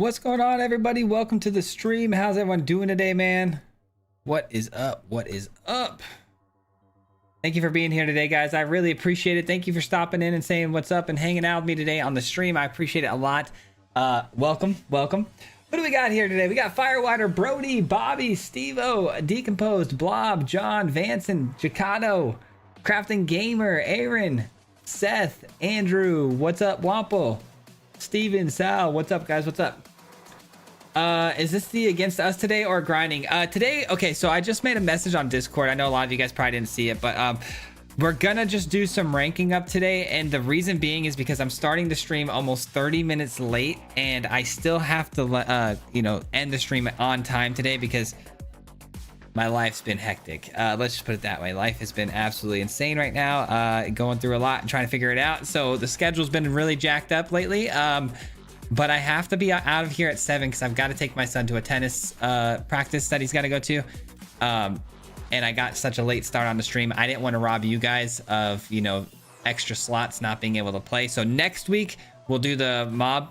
What's going on, everybody? Welcome to the stream. How's everyone doing today, man? What is up? What is up? Thank you for being here today, guys. I really appreciate it. Thank you for stopping in and saying what's up and hanging out with me today on the stream. I appreciate it a lot. Welcome. What do we got here today? We got Firewater, Brody, Bobby, Stevo, Decomposed, Blob, John, Vanson, Jacato, Crafting Gamer, Aaron, Seth, Andrew. What's up, Wample? Steven, Sal, what's up, guys? What's up? Is this the against us today or grinding? Today, okay, so I just made a message on Discord. I know a lot of you guys probably didn't see it, but we're gonna just do some ranking up today, and the reason being is because I'm starting the stream almost 30 minutes late, and I still have to end the stream on time today because my life's been hectic. Let's just put it that way. Life has been absolutely insane right now, going through a lot and trying to figure it out. So the schedule's been really jacked up lately. But I have to be out of here at 7 because I've got to take my son to a tennis practice that he's got to go to. And I got such a late start on the stream. I didn't want to rob you guys of, extra slots not being able to play. So next week we'll do the mob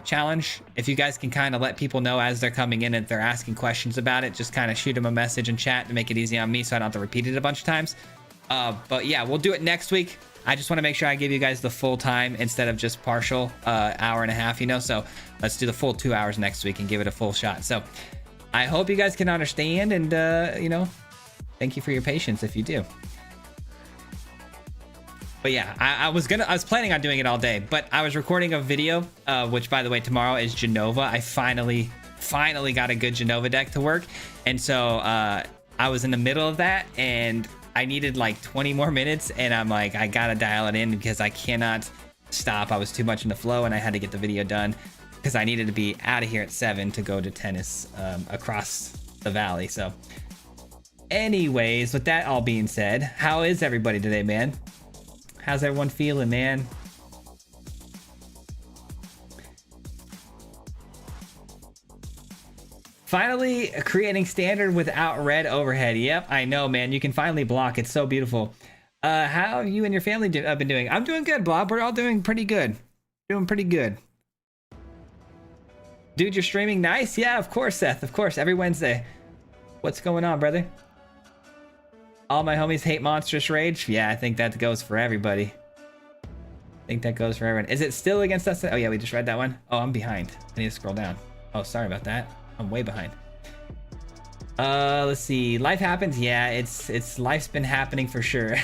challenge. If you guys can kind of let people know as they're coming in and they're asking questions about it, just kind of shoot them a message in chat to make it easy on me so I don't have to repeat it a bunch of times. But yeah, we'll do it next week. I just want to make sure I give you guys the full time instead of just partial hour and a half, so let's do the full 2 hours next week and give it a full shot. So I hope you guys can understand, and thank you for your patience if you do. But yeah, I was planning on doing it all day, but I was recording a video, which by the way, tomorrow is Genova. I finally got a good Genova deck to work. And so I was in the middle of that and I needed like 20 more minutes, and I'm like, I gotta dial it in because I cannot stop. I was too much in the flow and I had to get the video done because I needed to be out of here at 7 to go to tennis across the valley. So anyways, with that all being said, how is everybody today, man? How's everyone feeling, man? Finally creating standard without red overhead. Yep, I know, man. You can finally block. It's so beautiful. How have you and your family been doing? I'm doing good, Blob. We're all doing pretty good. Doing pretty good. Dude, you're streaming nice? Yeah, of course, Seth. Of course, every Wednesday. What's going on, brother? All my homies hate Monstrous Rage. Yeah, I think that goes for everybody. I think that goes for everyone. Is it still against us? Oh, yeah, we just read that one. Oh, I'm behind. I need to scroll down. Oh, sorry about that. I'm way behind. Let's see. Life happens. Yeah, it's life's been happening for sure.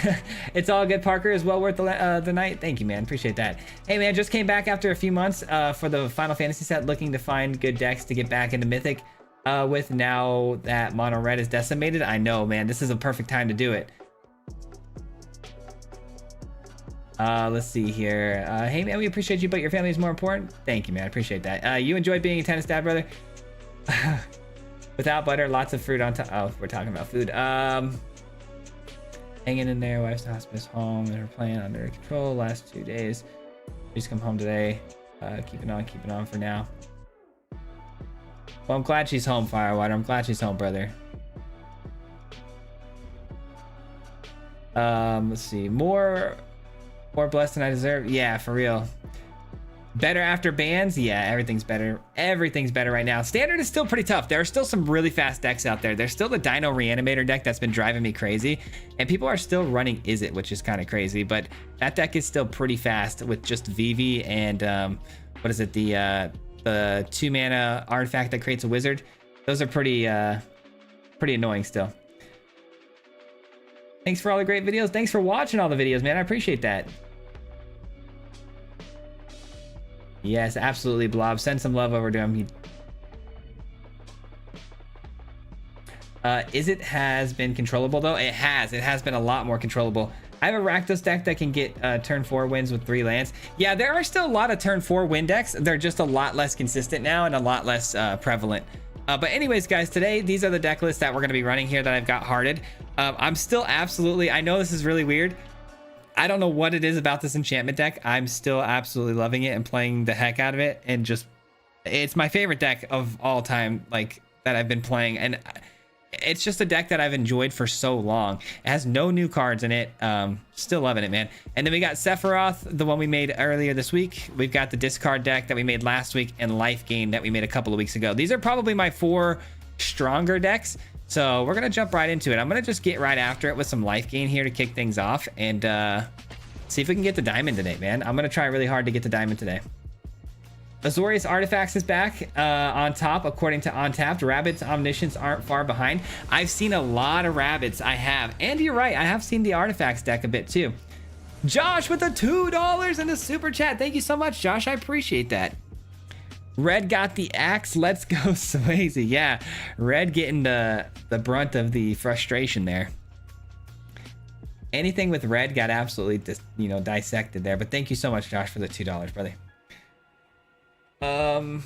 It's all good, Parker. Is well worth the night. Thank you, man. Appreciate that. Hey, man, just came back after a few months for the Final Fantasy set, looking to find good decks to get back into Mythic. With now that mono red is decimated. I know, man. This is a perfect time to do it. Let's see here. Hey, man, we appreciate you, but your family is more important. Thank you, man. I appreciate that. You enjoy being a tennis dad, brother? Without butter, lots of fruit on top. Oh, we're talking about food. Hanging in there. Wife's hospice home and her plan under control last 2 days. She's come home today. Keeping on for now. Well, I'm glad she's home, Firewater. I'm glad she's home, brother. Let's see. More blessed than I deserve. Yeah, for real. Better after bans? Yeah, everything's better. Everything's better right now. Standard is still pretty tough. There are still some really fast decks out there. There's still the Dino Reanimator deck that's been driving me crazy. And people are still running Izzet, which is kind of crazy. But that deck is still pretty fast with just Vivi and, what is it? The 2-mana artifact that creates a wizard. Those are pretty annoying still. Thanks for all the great videos. Thanks for watching all the videos, man. I appreciate that. Yes, absolutely, Blob. Send some love over to him. Izzet has been controllable though. It has been a lot more controllable. I have a Rakdos deck that can get turn 4 wins with 3 lands. Yeah, there are still a lot of turn 4 win decks. They're just a lot less consistent now and a lot less prevalent. But anyways, guys, today these are the deck lists that we're going to be running here that I've got hearted. I'm still absolutely, I know this is really weird. I don't know what it is about this enchantment deck. I'm still absolutely loving it and playing the heck out of it, and just it's my favorite deck of all time, like that I've been playing. And it's just a deck that I've enjoyed for so long. It has no new cards in it. Still loving it, man. And then we got Sephiroth, the one we made earlier this week. We've got the discard deck that we made last week, and Life Gain that we made a couple of weeks ago. These are probably my 4 stronger decks. So we're gonna jump right into it. I'm gonna just get right after it with some Life Gain here to kick things off, and see if we can get the diamond today, man. I'm gonna try really hard to get the diamond today. Azorius Artifacts is back on top, according to Untapped. Rabbit's Omniscience aren't far behind. I've seen a lot of Rabbits, I have. And you're right, I have seen the Artifacts deck a bit too. Josh with the $2 in the super chat. Thank you so much, Josh. I appreciate that. Red got the axe. Let's go, Swayze. Yeah, Red getting the brunt of the frustration there. Anything with Red got absolutely dissected there. But thank you so much, Josh, for the $2, brother. The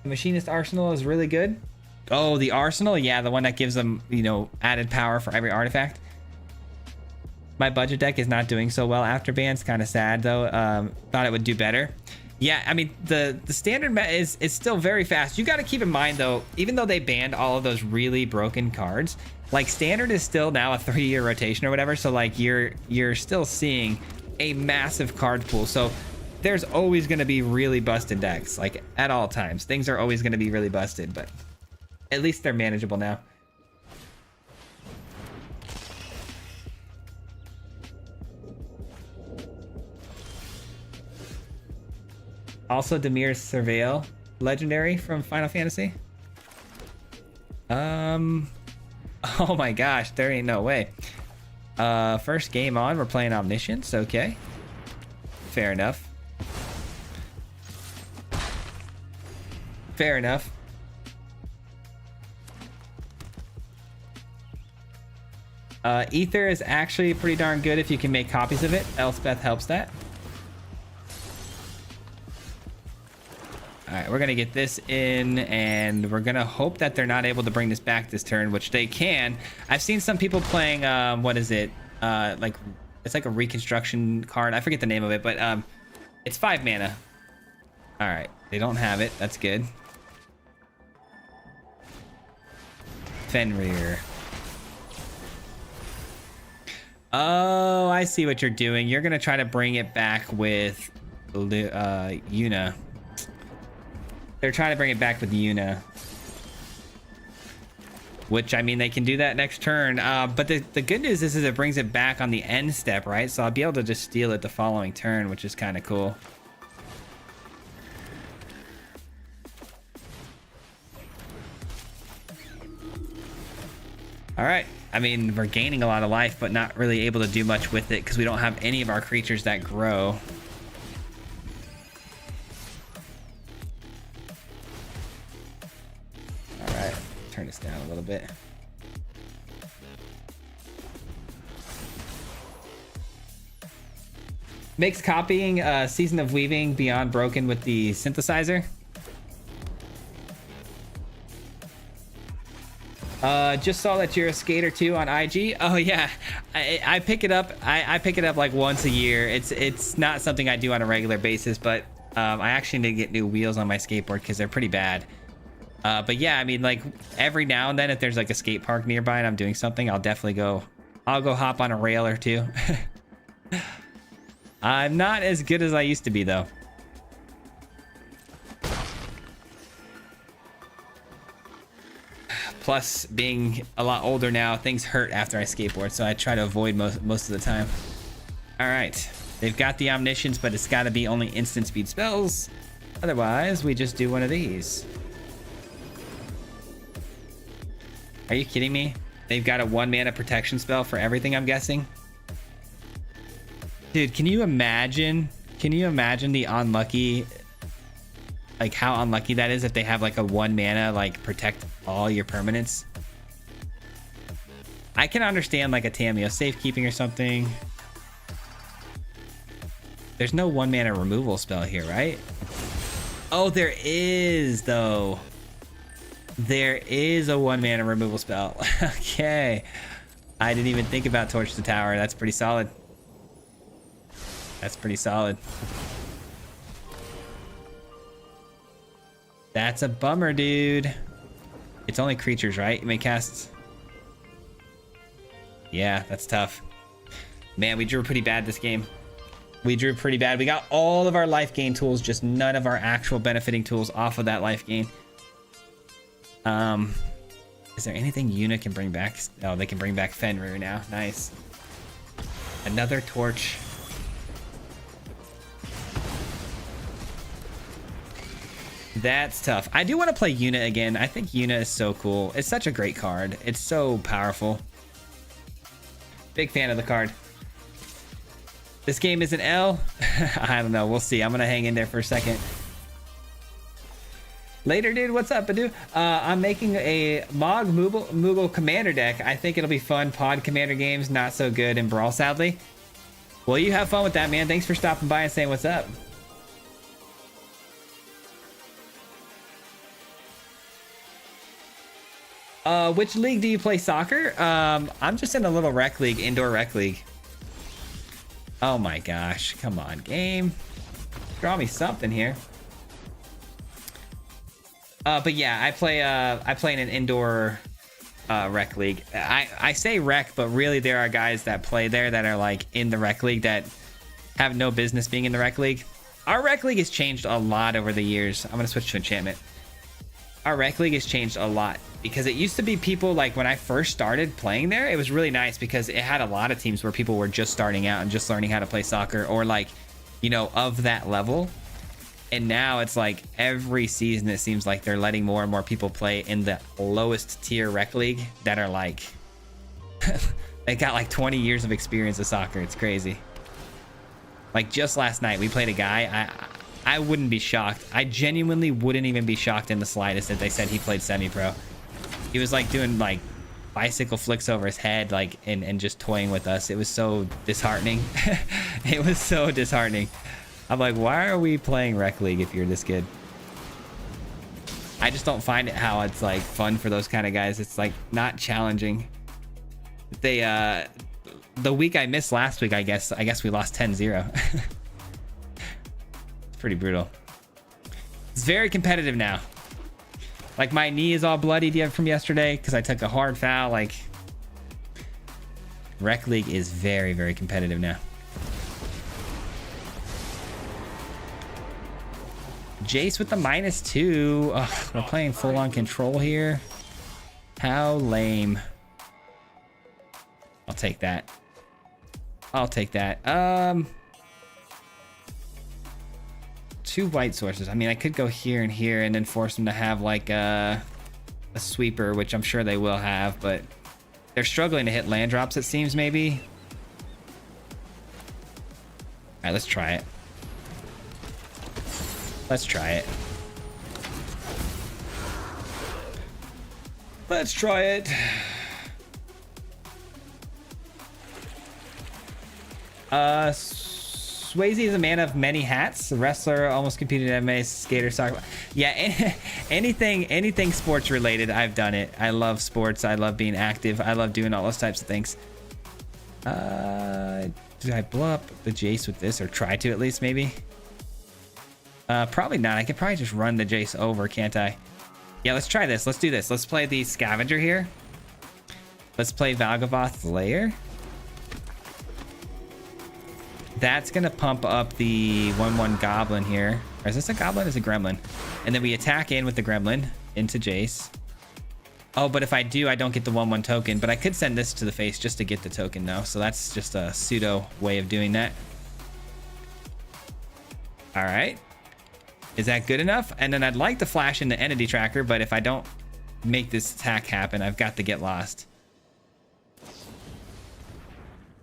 Machinist Arsenal is really good. Oh, the Arsenal? Yeah, the one that gives them, added power for every artifact. My budget deck is not doing so well after bans. Kind of sad, though. Thought it would do better. Yeah, I mean, the standard meta is still very fast. You got to keep in mind, though, even though they banned all of those really broken cards, like, standard is still now a 3-year rotation or whatever. So, like, you're still seeing a massive card pool. So there's always going to be really busted decks, like, at all times. Things are always going to be really busted, but at least they're manageable now. Also, Demir's Surveil, legendary from Final Fantasy. Oh my gosh, there ain't no way. First game on, we're playing Omniscience, okay. Fair enough. Fair enough. Ether is actually pretty darn good if you can make copies of it. Elspeth helps that. All right, we're gonna get this in, and we're gonna hope that they're not able to bring this back this turn, which they can. I've seen some people playing, what is it? Like, it's like a reconstruction card. I forget the name of it, but it's 5 mana. All right, they don't have it. That's good. Fenrir. Oh, I see what you're doing. You're gonna try to bring it back with Yuna. They're trying to bring it back with Yuna. Which, I mean, they can do that next turn. But the good news is it brings it back on the end step, right? So I'll be able to just steal it the following turn, which is kind of cool. All right. I mean, we're gaining a lot of life, but not really able to do much with it because we don't have any of our creatures that grow. All right. Turn this down a little bit. Makes copying Season of Weaving Beyond broken with the synthesizer. Just saw that you're a skater too on IG. Oh yeah, I pick it up. I pick it up like once a year. It's not something I do on a regular basis, but I actually need to get new wheels on my skateboard because they're pretty bad. But yeah, I mean, like, every now and then, if there's like a skate park nearby and I'm doing something, I'll definitely go. I'll go hop on a rail or two. I'm not as good as I used to be though. Plus, being a lot older now, things hurt after I skateboard, so I try to avoid most of the time. All right, they've got the Omniscience, but it's got to be only instant speed spells. Otherwise, we just do one of these. Are you kidding me? They've got a 1-mana protection spell for everything, I'm guessing. Dude, can you imagine? Can you imagine the unlucky, like how unlucky that is if they have like a 1-mana like protect all your permanents? I can understand like a Tameo safekeeping or something. There's no 1-mana removal spell here, right? Oh, there is though. There is a 1-mana removal spell. Okay. I didn't even think about Torch the Tower. That's pretty solid. That's pretty solid. That's a bummer, dude. It's only creatures, right? You may cast. Yeah, that's tough. Man, we drew pretty bad this game. We drew pretty bad. We got all of our life gain tools, just none of our actual benefiting tools off of that life gain. Is there anything Yuna can bring back? Oh, they can bring back Fenrir now. Nice. Another torch. That's tough. I do want to play Yuna again. I think Yuna is so cool. It's such a great card. It's so powerful. Big fan of the card. This game is an L. I don't know. We'll see. I'm going to hang in there for a second. Later, dude. What's up, Badu? I'm making a Mog Moogle Commander deck. I think it'll be fun. Pod Commander games, not so good in Brawl, sadly. Well, you have fun with that, man. Thanks for stopping by and saying what's up. Which league do you play soccer? I'm just in a little rec league, indoor rec league. Oh my gosh. Come on, game. Draw me something here. But yeah, I play in an indoor rec league. I say rec, but really there are guys that play there that are like in the rec league that have no business being in the rec league. Our rec league has changed a lot over the years. I'm gonna switch to enchantment. Our rec league has changed a lot because it used to be people like when I first started playing there, it was really nice because it had a lot of teams where people were just starting out and just learning how to play soccer or like, you know, of that level. And now it's like every season it seems like they're letting more and more people play in the lowest tier rec league that are like they got like 20 years of experience of soccer. It's crazy. Like just last night we played a guy. I wouldn't be shocked. I genuinely wouldn't even be shocked in the slightest if they said he played semi-pro. He was like doing like bicycle flicks over his head, like and just toying with us. It was so disheartening. It was so disheartening. I'm like, why are we playing rec league if you're this good? I just don't find it how it's like fun for those kind of guys. It's like not challenging. They the week I missed last week, I guess we lost 10-0. It's pretty brutal. It's very competitive now. Like my knee is all bloody from yesterday because I took a hard foul. Like rec league is very, very competitive now. Jace with the -2. Ugh, we're playing full on control here. How lame. I'll take that. I'll take that. 2 white sources. I mean, I could go here and here and then force them to have like a sweeper, which I'm sure they will have, but they're struggling to hit land drops, it seems, maybe. All right, let's try it. Let's try it. Let's try it. Swayze is a man of many hats. A wrestler, almost competed in MMA, skater, soccer. Yeah, anything sports related, I've done it. I love sports. I love being active. I love doing all those types of things. Did I blow up the Jace with this, or try to at least, maybe? Probably not. I could probably just run the Jace over, can't I? Yeah, let's try this. Let's do this. Let's play the Scavenger here. Let's play Valgavoth's Lair. That's gonna pump up the 1/1 Goblin here. Or is this a Goblin? It's a Gremlin. And then we attack in with the Gremlin into Jace. Oh, but if I do, I don't get the 1/1 token. But I could send this to the face just to get the token now. So that's just a pseudo way of doing that. All right. Is that good enough? And then I'd like to flash in the Entity Tracker, but if I don't make this attack happen, I've got to get lost.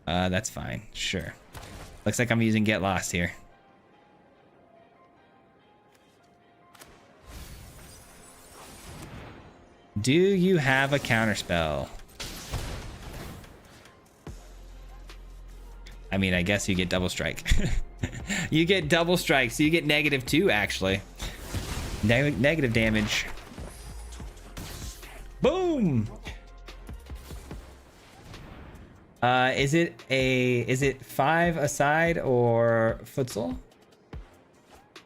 That's fine. Sure. Looks like I'm using Get Lost here. Do you have a counterspell? I mean, I guess you get double strike. You get double strike, so you get -2 actually. Negative damage. Boom. Is it 5 aside or futsal?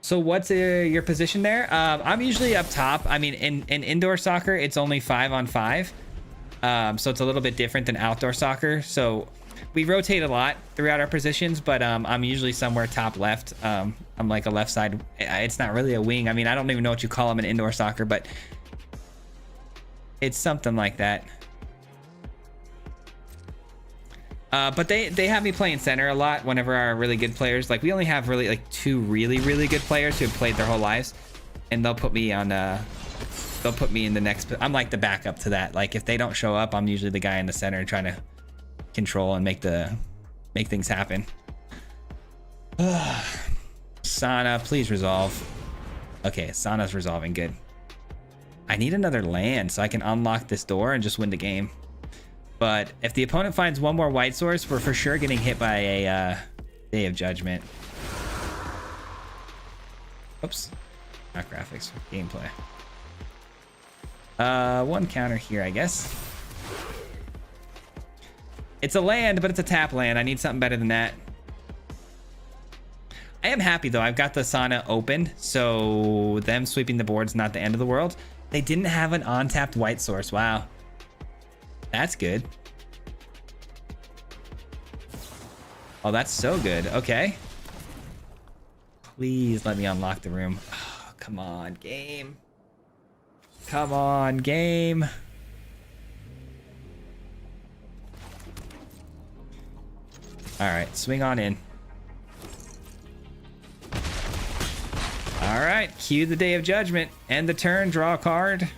So what's your position there? I'm usually up top. I mean, in indoor soccer, it's only 5-on-5. So it's a little bit different than outdoor soccer. So we rotate a lot throughout our positions, but I'm usually somewhere top left. I'm like a left side. It's not really a wing. I mean, I don't even know what you call them in indoor soccer, but it's something like that. But they have me playing center a lot whenever our really good players, like we only have really like 2 really good players who have played their whole lives, and they'll put me on they'll put me in the next. I'm like the backup to that. Like if they don't show up, I'm usually the guy in the center trying to control and make things happen. Sana, please resolve. Okay, Sana's resolving. Good. I need another land so I can unlock this door and just win the game. But if the opponent finds one more white source, we're for sure getting hit by a Day of Judgment. Oops. Not graphics, gameplay. One counter here, I guess. It's a land, but it's a tap land. I need something better than that. I am happy, though. I've got the Sana open, so them sweeping the board's not the end of the world. They didn't have an untapped white source. Wow. That's good. Oh, that's so good. Okay. Please let me unlock the room. Oh, come on, game. Come on, game. All right, swing on in. All right, cue the Day of Judgment. End the turn, draw a card.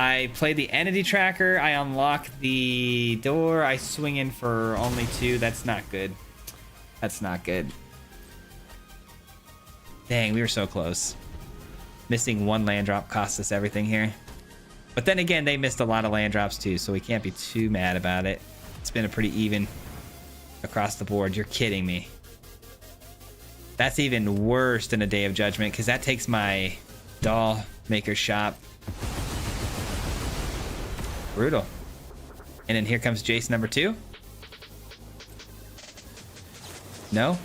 I play the entity tracker. I unlock the door. I swing in for only 2. That's not good. That's not good. Dang, we were so close. Missing 1 land drop cost us everything here. But then again, they missed a lot of land drops too, so we can't be too mad about it. It's been a pretty even across the board. You're kidding me. That's even worse than a Day of Judgment, because that takes my doll maker shop. Brutal. And then here comes Jace number 2. No.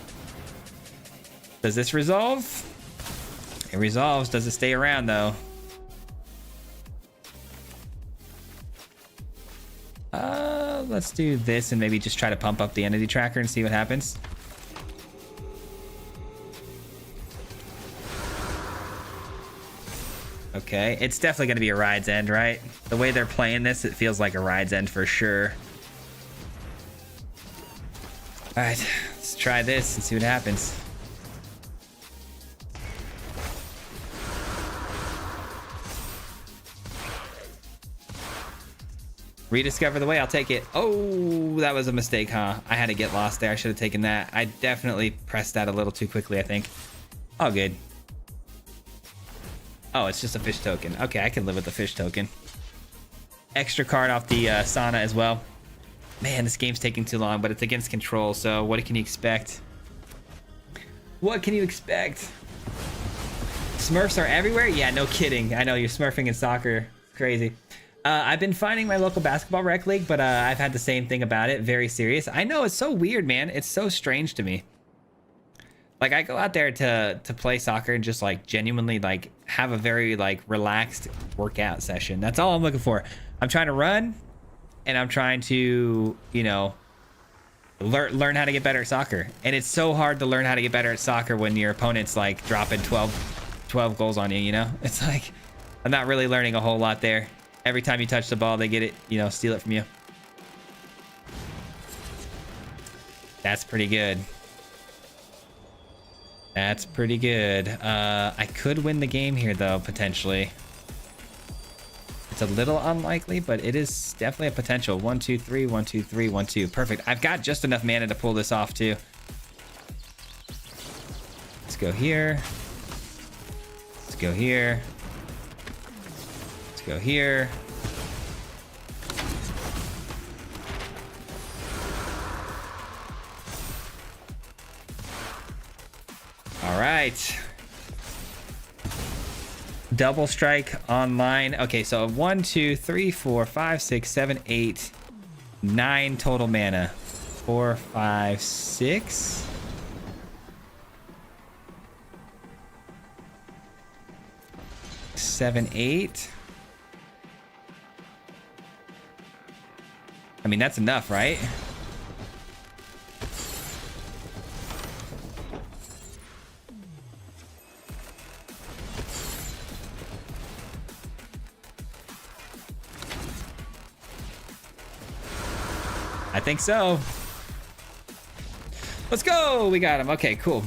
Does this resolve? It resolves. Does it stay around though? Let's do this and maybe just try to pump up the entity tracker and see what happens. Okay, it's definitely going to be a Ride's End, right? The way they're playing this, it feels like a Ride's End for sure. All right, let's try this and see what happens. Rediscover the way, I'll take it. Oh, that was a mistake, huh? I had to get lost there. I should have taken that. I definitely pressed that a little too quickly, I think. All good. Oh, it's just a fish token. Okay, I can live with the fish token. Extra card off the Sana as well. Man, this game's taking too long, but it's against control, so what can you expect? What can you expect? Smurfs are everywhere? Yeah, no kidding. I know, you're smurfing in soccer. Crazy. I've been finding my local basketball rec league, but I've had the same thing about it. Very serious. I know, it's so weird, man. It's so strange to me. Like, I go out there to play soccer and just, like, genuinely, like, have a very, like, relaxed workout session. That's all I'm looking for. I'm trying to run, and I'm trying to, you know, learn how to get better at soccer. And it's so hard to learn how to get better at soccer when your opponent's, like, dropping 12 goals on you, you know? It's like, I'm not really learning a whole lot there. Every time you touch the ball, they get it, you know, steal it from you. That's pretty good. That's pretty good. I could win the game here, though, potentially. It's a little unlikely, but it is definitely a potential. 1, 2, 3, 1, 2, 3, 1, 2. Perfect. I've got just enough mana to pull this off, too. Let's go here. Let's go here. Let's go here. All right. Double strike online. Okay, so 1, 2, 3, 4, 5, 6, 7, 8, 9 total mana. 4, 5, 6. Seven, 8. I mean, that's enough, right? I think so. Let's go. We got him. Okay, cool.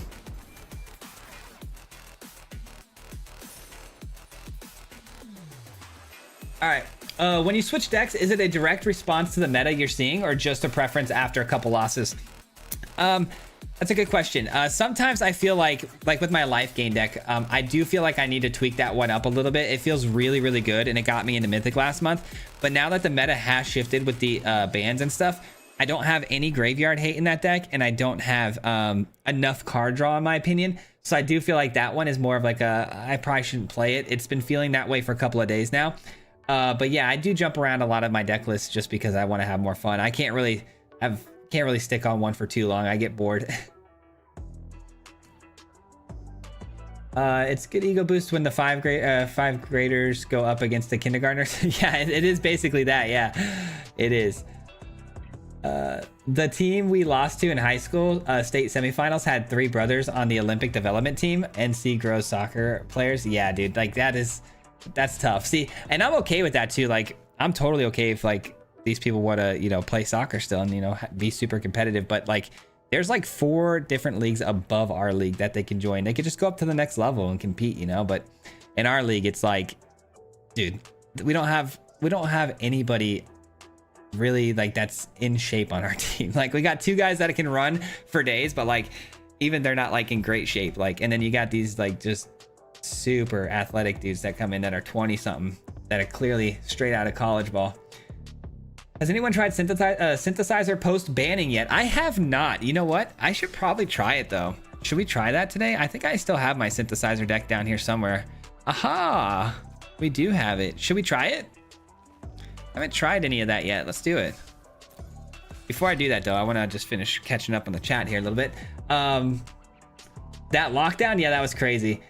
All right. When you switch decks, is it a direct response to the meta you're seeing or just a preference after a couple losses? That's a good question. Sometimes I feel like with my life gain deck, I do feel like I need to tweak that one up a little bit. It feels really, really good, and it got me into Mythic last month. But now that the meta has shifted with the bans and stuff, I don't have any graveyard hate in that deck, and I don't have enough card draw, in my opinion. So I do feel like that one is more of like I probably shouldn't play it. It's been feeling that way for a couple of days now. But yeah, I do jump around a lot of my deck lists just because I want to have more fun. I can't really stick on one for too long. I get bored. It's good ego boost when the five graders go up against the kindergartners. Yeah, it is basically that. Yeah, it is. The team we lost to in high school, state semifinals, had 3 brothers on the Olympic development team. NC Grows soccer players. Yeah, dude, like that's tough. See, and I'm okay with that too. Like, I'm totally okay if like these people want to, you know, play soccer still and, you know, be super competitive. But like, there's like 4 different leagues above our league that they can join. They could just go up to the next level and compete, you know. But in our league, it's like, dude, we don't have anybody really like that's in shape on our team. Like, we got 2 guys that can run for days, but like even they're not like in great shape. Like, and then you got these like just super athletic dudes that come in that are 20 something that are clearly straight out of college ball. Has anyone tried synthesizer post banning yet? I have not. You know what? I should probably try it though. Should we try that today? I think I still have my synthesizer deck down here somewhere. Aha! We do have it. Should we try it? I haven't tried any of that yet. Let's do it. Before I do that though, I want to just finish catching up on the chat here a little bit. That lockdown, yeah, that was crazy.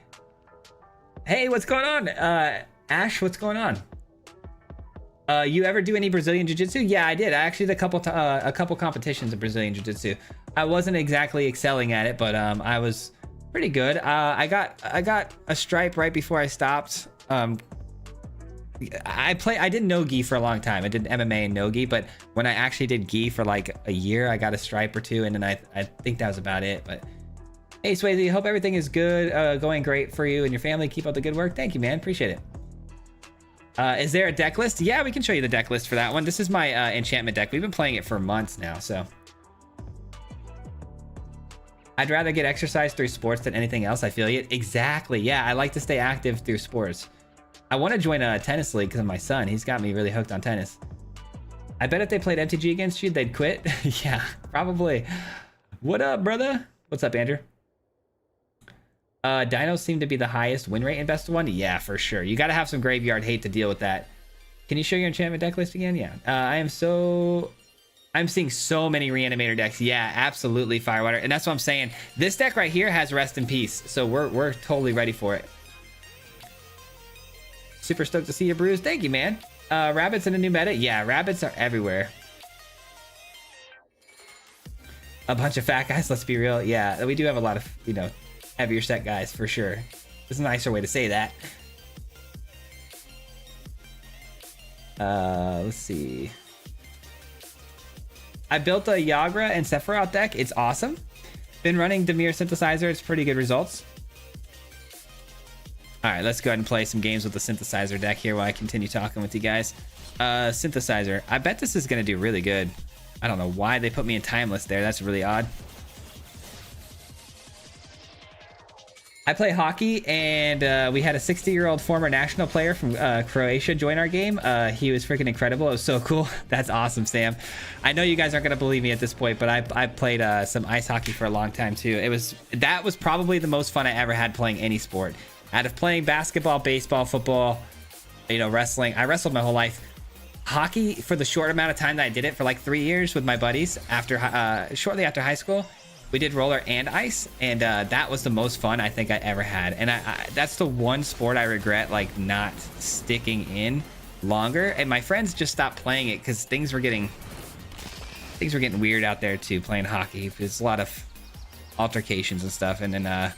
Hey, what's going on? Ash, what's going on? You ever do any Brazilian Jiu-Jitsu? Yeah, I did. I actually did a couple competitions of Brazilian Jiu-Jitsu. I wasn't exactly excelling at it, but I was pretty good. I got a stripe right before I stopped. I did no-gi for a long time. I did MMA and no-gi, but when I actually did gi for like a year, I got a stripe or 2, and then I think that was about it. But hey, Swayze, hope everything is good, going great for you and your family. Keep up the good work. Thank you, man. Appreciate it. Is there a deck list? Yeah, we can show you the deck list for that one. This is my enchantment deck. We've been playing it for months now, so. I'd rather get exercise through sports than anything else. I feel it. Exactly. Yeah, I like to stay active through sports. I want to join a tennis league because of my son. He's got me really hooked on tennis. I bet if they played MTG against you, they'd quit. Yeah, probably. What up, brother? What's up, Andrew? Dinos seem to be the highest win rate in best of 1. Yeah, for sure. You got to have some graveyard hate to deal with that. Can you show your enchantment deck list again? Yeah. I'm seeing so many reanimator decks. Yeah, absolutely, Firewater. And that's what I'm saying. This deck right here has Rest in Peace, so we're totally ready for it. Super stoked to see you, Bruce. Thank you, man. Rabbits in a new meta? Yeah, rabbits are everywhere. A bunch of fat guys, let's be real. Yeah, we do have a lot of, you know, heavier set guys for sure. There's a nicer way to say that. Let's see. I built a Yagra and Sephiroth deck. It's awesome. Been running Demir Synthesizer. It's pretty good results. All right, let's go ahead and play some games with the Synthesizer deck here while I continue talking with you guys. Synthesizer. I bet this is going to do really good. I don't know why they put me in Timeless there. That's really odd. I play hockey, and we had a 60-year-old former national player from Croatia join our game. He was freaking incredible. It was so cool. That's awesome, Sam. I know you guys aren't going to believe me at this point, but I played some ice hockey for a long time, too. That was probably the most fun I ever had playing any sport. Out of playing basketball, baseball, football, you know, wrestling. I wrestled my whole life. hockey, for the short amount of time that I did it, for like 3 years with my buddies after shortly after high school, we did roller and ice, and that was the most fun I think I ever had. And that's the one sport I regret like not sticking in longer. And my friends just stopped playing it because things were getting weird out there too, playing hockey. There's a lot of altercations and stuff, and then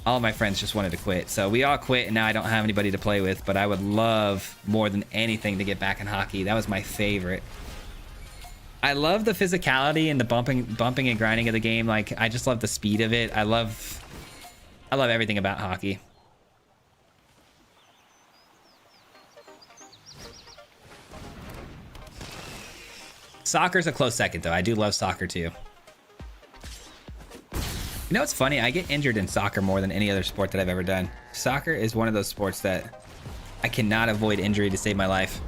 all of my friends just wanted to quit, so we all quit, and now I don't have anybody to play with. But I would love more than anything to get back in hockey. That was my favorite. I love the physicality and the bumping and grinding of the game. Like, I just love the speed of it. I love everything about hockey. Soccer's a close second, though. I do love soccer too. You know what's funny? I get injured in soccer more than any other sport that I've ever done. Soccer is one of those sports that I cannot avoid injury to save my life.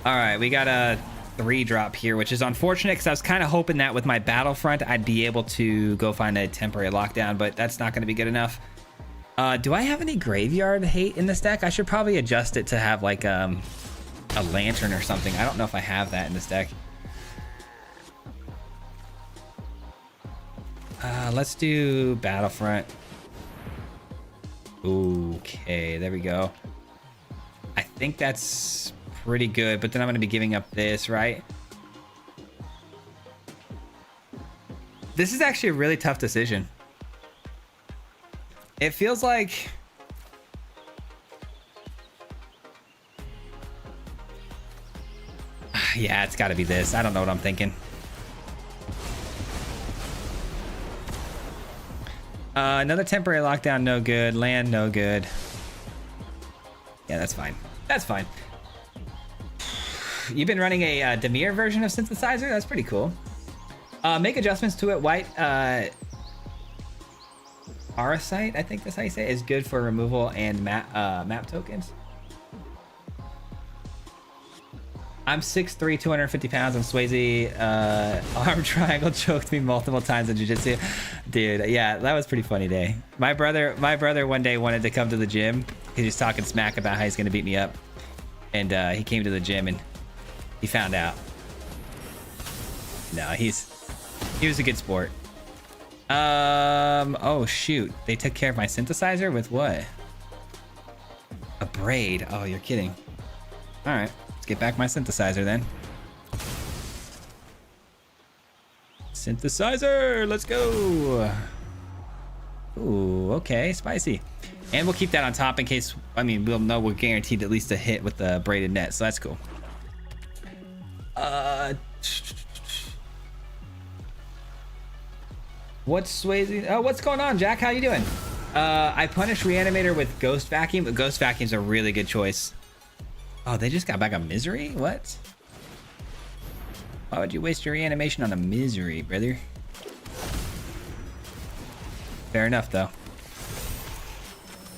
All right, we got a 3-drop here, which is unfortunate because I was kind of hoping that with my Battlefront, I'd be able to go find a temporary lockdown, but that's not going to be good enough. Do I have any graveyard hate in this deck? I should probably adjust it to have like a lantern or something. I don't know if I have that in this deck. Let's do Battlefront. Okay, there we go. I think that's pretty good, but then I'm going to be giving up this, right? This is actually a really tough decision. It feels like... yeah, it's got to be this. I don't know what I'm thinking. Another temporary lockdown, no good. Land, no good. Yeah, that's fine. That's fine. You've been running a Demir version of synthesizer? That's pretty cool. Make adjustments to it. White Arasite, I think that's how you say it, is good for removal and map tokens. I'm 6'3", 250 pounds, and Swayze arm triangle choked me multiple times in jiu-jitsu. Dude, yeah, that was a pretty funny day. My brother one day wanted to come to the gym because he was talking smack about how he's gonna beat me up. And he came to the gym and he found out. No, he was a good sport. Oh shoot. They took care of my synthesizer with what? A braid. Oh, you're kidding. All right. Get back my synthesizer then. Synthesizer, let's go. Ooh, okay, spicy. And we'll keep that on top in case, I mean, we'll know we're guaranteed at least a hit with the braided net, so that's cool. What's Swayze? Oh, what's going on, Jack? How you doing? I punish Reanimator with Ghost Vacuum, but Ghost Vacuum's a really good choice. Oh, they just got back on Misery? What? Why would you waste your reanimation on a Misery, brother? Fair enough, though.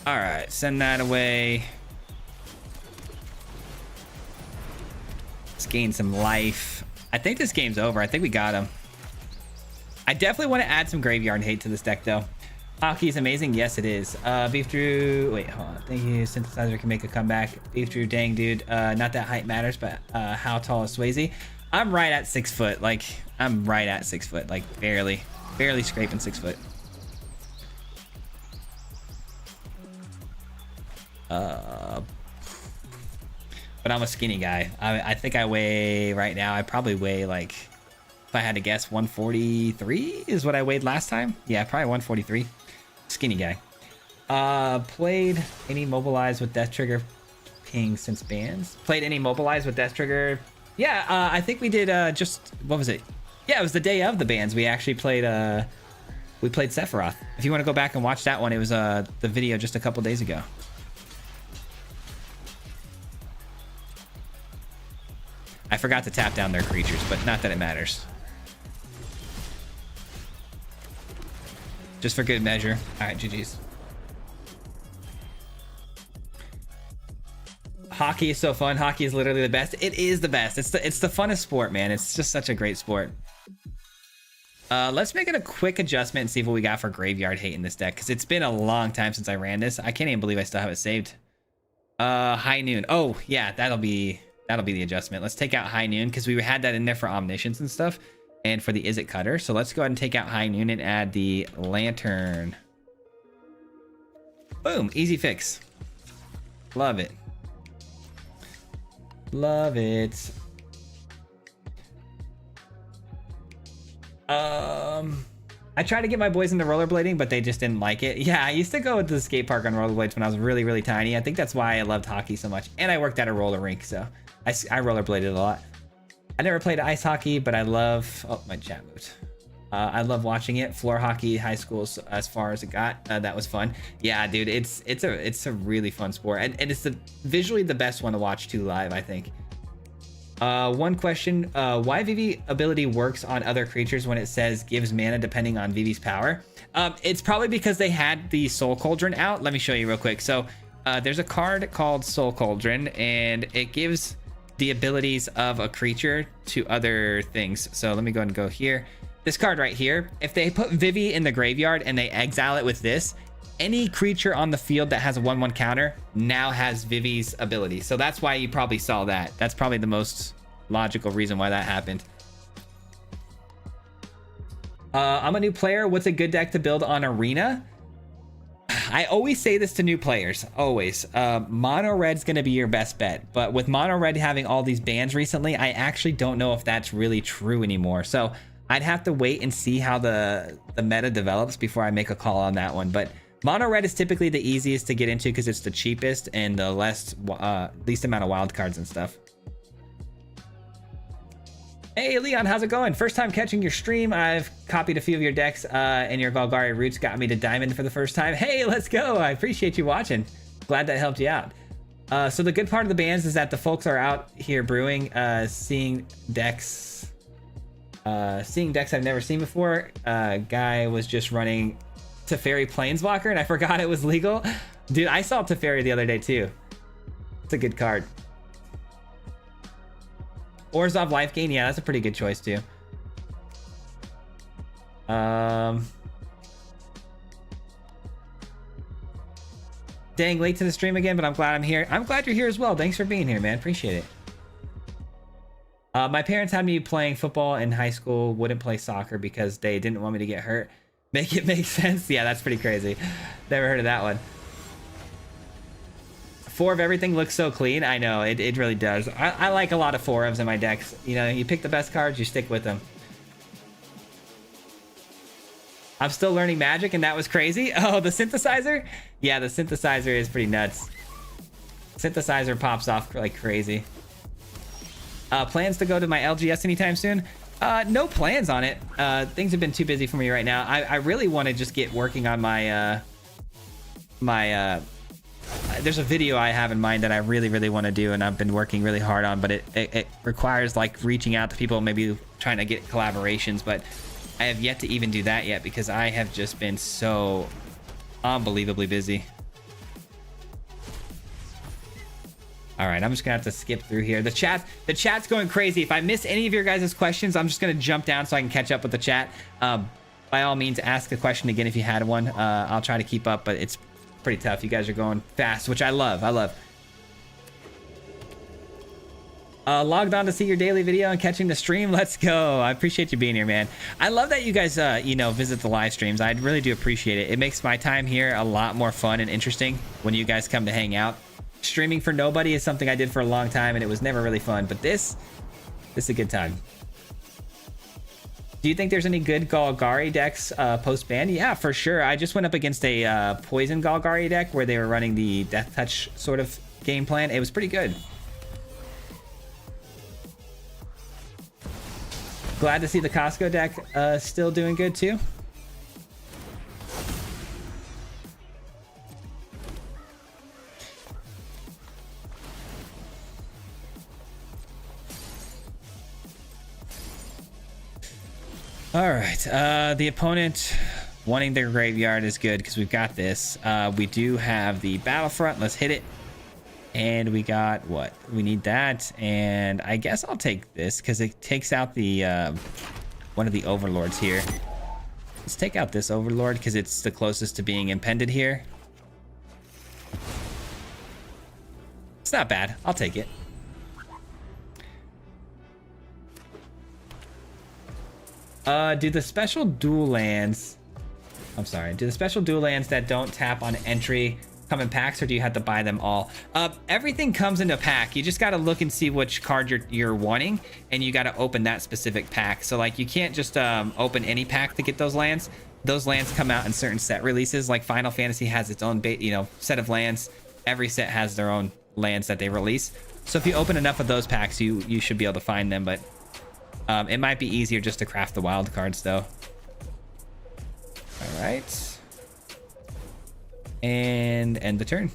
Alright, send that away. Let's gain some life. I think this game's over. I think we got him. I definitely want to add some graveyard hate to this deck, though. Hockey is amazing. Yes, it is. Beef Drew. Wait, hold on. Thank you. Synthesizer can make a comeback. Beef Drew, dang, dude. Not that height matters, but how tall is Swayze? I'm right at 6 foot. Like, I'm right at 6 foot. Like, barely scraping 6 foot. But I'm a skinny guy. I think I weigh right now. I probably weigh like, if I had to guess, 143 is what I weighed last time. Yeah, probably 143. Skinny guy. Played any mobilize with Death Trigger ping since bans? Played any mobilize with Death Trigger? Yeah, I think we did just, what was it? Yeah, it was the day of the bans. We actually played Sephiroth. If you want to go back and watch that one, it was the video just a couple days ago. I forgot to tap down their creatures, but not that it matters. Just for good measure. All right, GG's. Hockey is so fun. Hockey is literally the best. It is the best. It's the funnest sport, man. It's just such a great sport. Let's make it a quick adjustment and see what we got for graveyard hate in this deck, because it's been a long time since I ran this. I can't even believe I still have it saved. High noon. Oh yeah, that'll be the adjustment. Let's take out high noon because we had that in there for omniscience and stuff, and for the is it cutter. So let's go ahead and take out high noon and add the lantern. Boom, easy fix. Love it. Love it. I tried to get my boys into rollerblading, but they just didn't like it. Yeah, I used to go to the skate park on rollerblades when I was really, really tiny. I think that's why I loved hockey so much. And I worked at a roller rink, so I rollerbladed a lot. I never played ice hockey, but I love... Oh, my chat moved. I love watching it. Floor hockey, high school, so as far as it got. That was fun. Yeah, dude, it's a really fun sport. And it's visually the best one to watch too live, I think. One question, why Vivi ability works on other creatures when it says gives mana depending on Vivi's power? It's probably because they had the Soul Cauldron out. Let me show you real quick. So there's a card called Soul Cauldron, and it gives the abilities of a creature to other things. So let me go ahead and go here. This card right here, if they put Vivi in the graveyard and they exile it with this, any creature on the field that has a 1/1 counter now has Vivi's ability. So that's why you probably saw that. That's probably the most logical reason why that happened. I'm a new player. What's a good deck to build on Arena? I always say this to new players, always. Mono Red's going to be your best bet. But with Mono Red having all these bans recently, I actually don't know if that's really true anymore. So I'd have to wait and see how the meta develops before I make a call on that one. But Mono Red is typically the easiest to get into because it's the cheapest and the least amount of wild cards and stuff. Hey Leon, how's it going? First time catching your stream. I've copied a few of your decks and your Golgari roots got me to Diamond for the first time. Hey, let's go. I appreciate you watching. Glad that helped you out. So the good part of the bans is that the folks are out here brewing, seeing decks I've never seen before. Guy was just running Teferi Planeswalker and I forgot it was legal. Dude, I saw Teferi the other day too. It's a good card. Orzhov Life Gain, yeah, that's a pretty good choice too. Dang, late to the stream again, but I'm glad I'm here. I'm glad you're here as well. Thanks for being here, man. Appreciate it. My parents had me playing football in high school, wouldn't play soccer because they didn't want me to get hurt. Make it make sense? Yeah, that's pretty crazy. Never heard of that one. 4 of everything looks so clean. I know, it really does. I like a lot of 4 ofs in my decks. You know, you pick the best cards, you stick with them. I'm still learning Magic and that was crazy. Oh, the synthesizer? Yeah, the synthesizer is pretty nuts. Synthesizer pops off like crazy. Plans to go to my LGS anytime soon? No plans on it. Things have been too busy for me right now. I really want to just get working on my there's a video I have in mind that I really want to do and I've been working really hard on, but it requires like reaching out to people, maybe trying to get collaborations, but I have yet to even do that yet because I have just been so unbelievably busy. All right, I'm just gonna have to skip through here. The chat's going crazy. If I miss any of your guys' questions, I'm just gonna jump down so I can catch up with the chat. By all means, ask the question again if you had one. I'll try to keep up, but it's pretty tough. You guys are going fast, which I love. Logged on to see your daily video and catching the stream. Let's go. I appreciate you being here, man. I love that you guys visit the live streams. I really do appreciate it. It makes my time here a lot more fun and interesting when you guys come to hang out. Streaming for nobody is something I did for a long time and it was never really fun, but this is a good time. Do you think there's any good Golgari decks post-ban? Yeah, for sure. I just went up against a Poison Golgari deck where they were running the Death Touch sort of game plan. It was pretty good. Glad to see the Costco deck still doing good too. All right, the opponent wanting their graveyard is good because we've got this. We do have the Battlefront. Let's hit it. And we got what? We need that. And I guess I'll take this because it takes out the one of the overlords here. Let's take out this overlord because it's the closest to being impended here. It's not bad. I'll take it. Do the special dual lands... I'm sorry. Do the special dual lands that don't tap on entry come in packs, or do you have to buy them all? Everything comes in a pack. You just got to look and see which card you're wanting, and you got to open that specific pack. So like you can't just open any pack to get those lands. Those lands come out in certain set releases. Like Final Fantasy has its own set of lands. Every set has their own lands that they release. So if you open enough of those packs, you should be able to find them. But it might be easier just to craft the wild cards though. All right. And end the turn.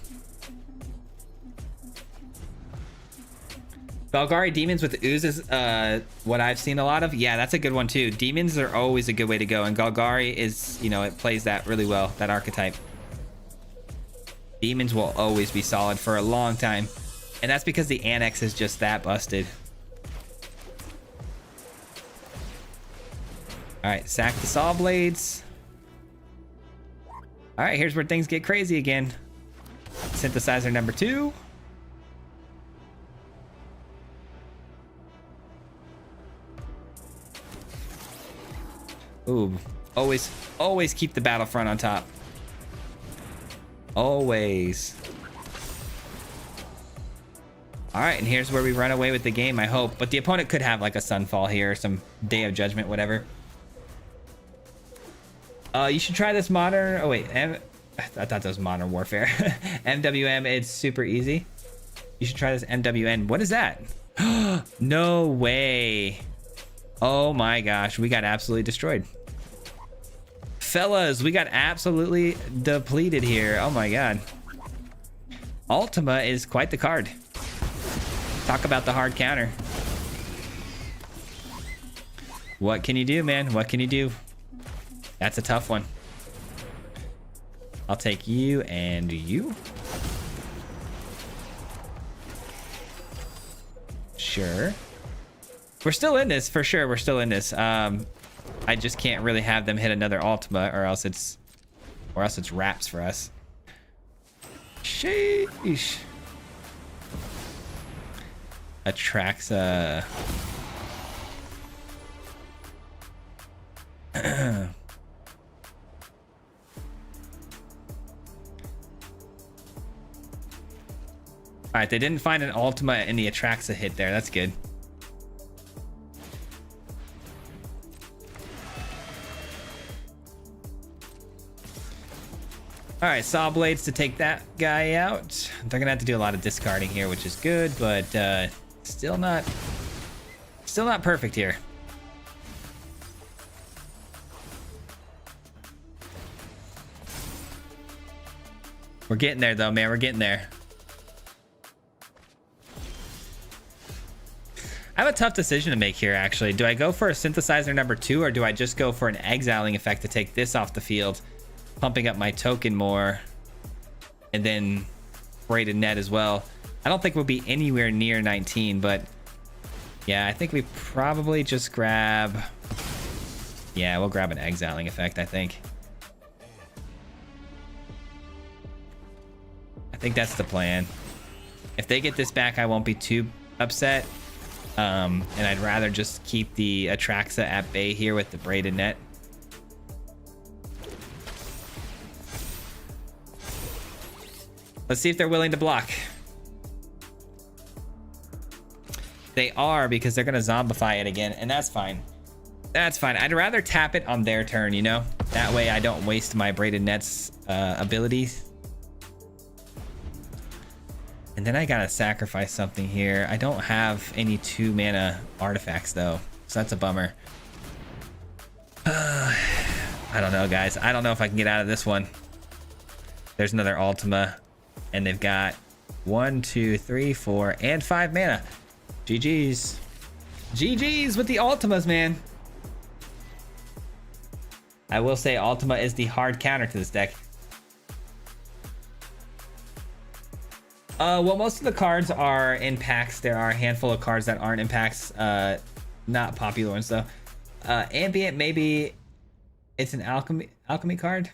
Belgari Demons with Ooze is what I've seen a lot of. Yeah, that's a good one too. Demons are always a good way to go, and Golgari is, it plays that really well, that archetype. Demons will always be solid for a long time, and that's because the Annex is just that busted. All right, sack the Saw Blades. All right, here's where things get crazy again. Synthesizer number 2. Ooh, always keep the battlefront on top. Always. All right, and here's where we run away with the game, I hope. But the opponent could have like a Sunfall here, some Day of Judgment, whatever. You should try this modern... Oh, wait. I thought that was Modern Warfare. MWM, it's super easy. You should try this MWN. What is that? No way. Oh, my gosh. We got absolutely destroyed. Fellas, we got absolutely depleted here. Oh, my God. Ultima is quite the card. Talk about the hard counter. What can you do, man? What can you do? That's a tough one. I'll take you and you. Sure. We're still in this, for sure. We're still in this. I just can't really have them hit another Ultima, or else it's wraps for us. Sheesh. Atraxa. All right, they didn't find an Ultima in the Atraxa hit there. That's good. All right, Saw Blades to take that guy out. They're gonna have to do a lot of discarding here, which is good, but still not perfect here. We're getting there though, man. We're getting there. I have a tough decision to make here, actually. Do I go for a Synthesizer number 2, or do I just go for an Exiling effect to take this off the field, pumping up my token more, and then Braided Net as well? I don't think we'll be anywhere near 19, but yeah, I think we probably just grab... Yeah, we'll grab an Exiling effect, I think. I think that's the plan. If they get this back, I won't be too upset. And I'd rather just keep the Atraxa at bay here with the Braided Net. Let's see if they're willing to block. They are, because they're going to zombify it again, and that's fine. That's fine. I'd rather tap it on their turn, you know? That way I don't waste my Braided Net's abilities. And then I gotta sacrifice something here. I don't have any 2-mana artifacts though, so that's a bummer. I don't know, guys. I don't know if I can get out of this one. There's another Ultima, and they've got 1, 2, 3, 4, and 5 mana. GG's. GG's with the Ultimas, man. I will say Ultima is the hard counter to this deck. Well, most of the cards are in packs. There are a handful of cards that aren't in packs. Not popular ones, though. Ambient, maybe it's an alchemy card.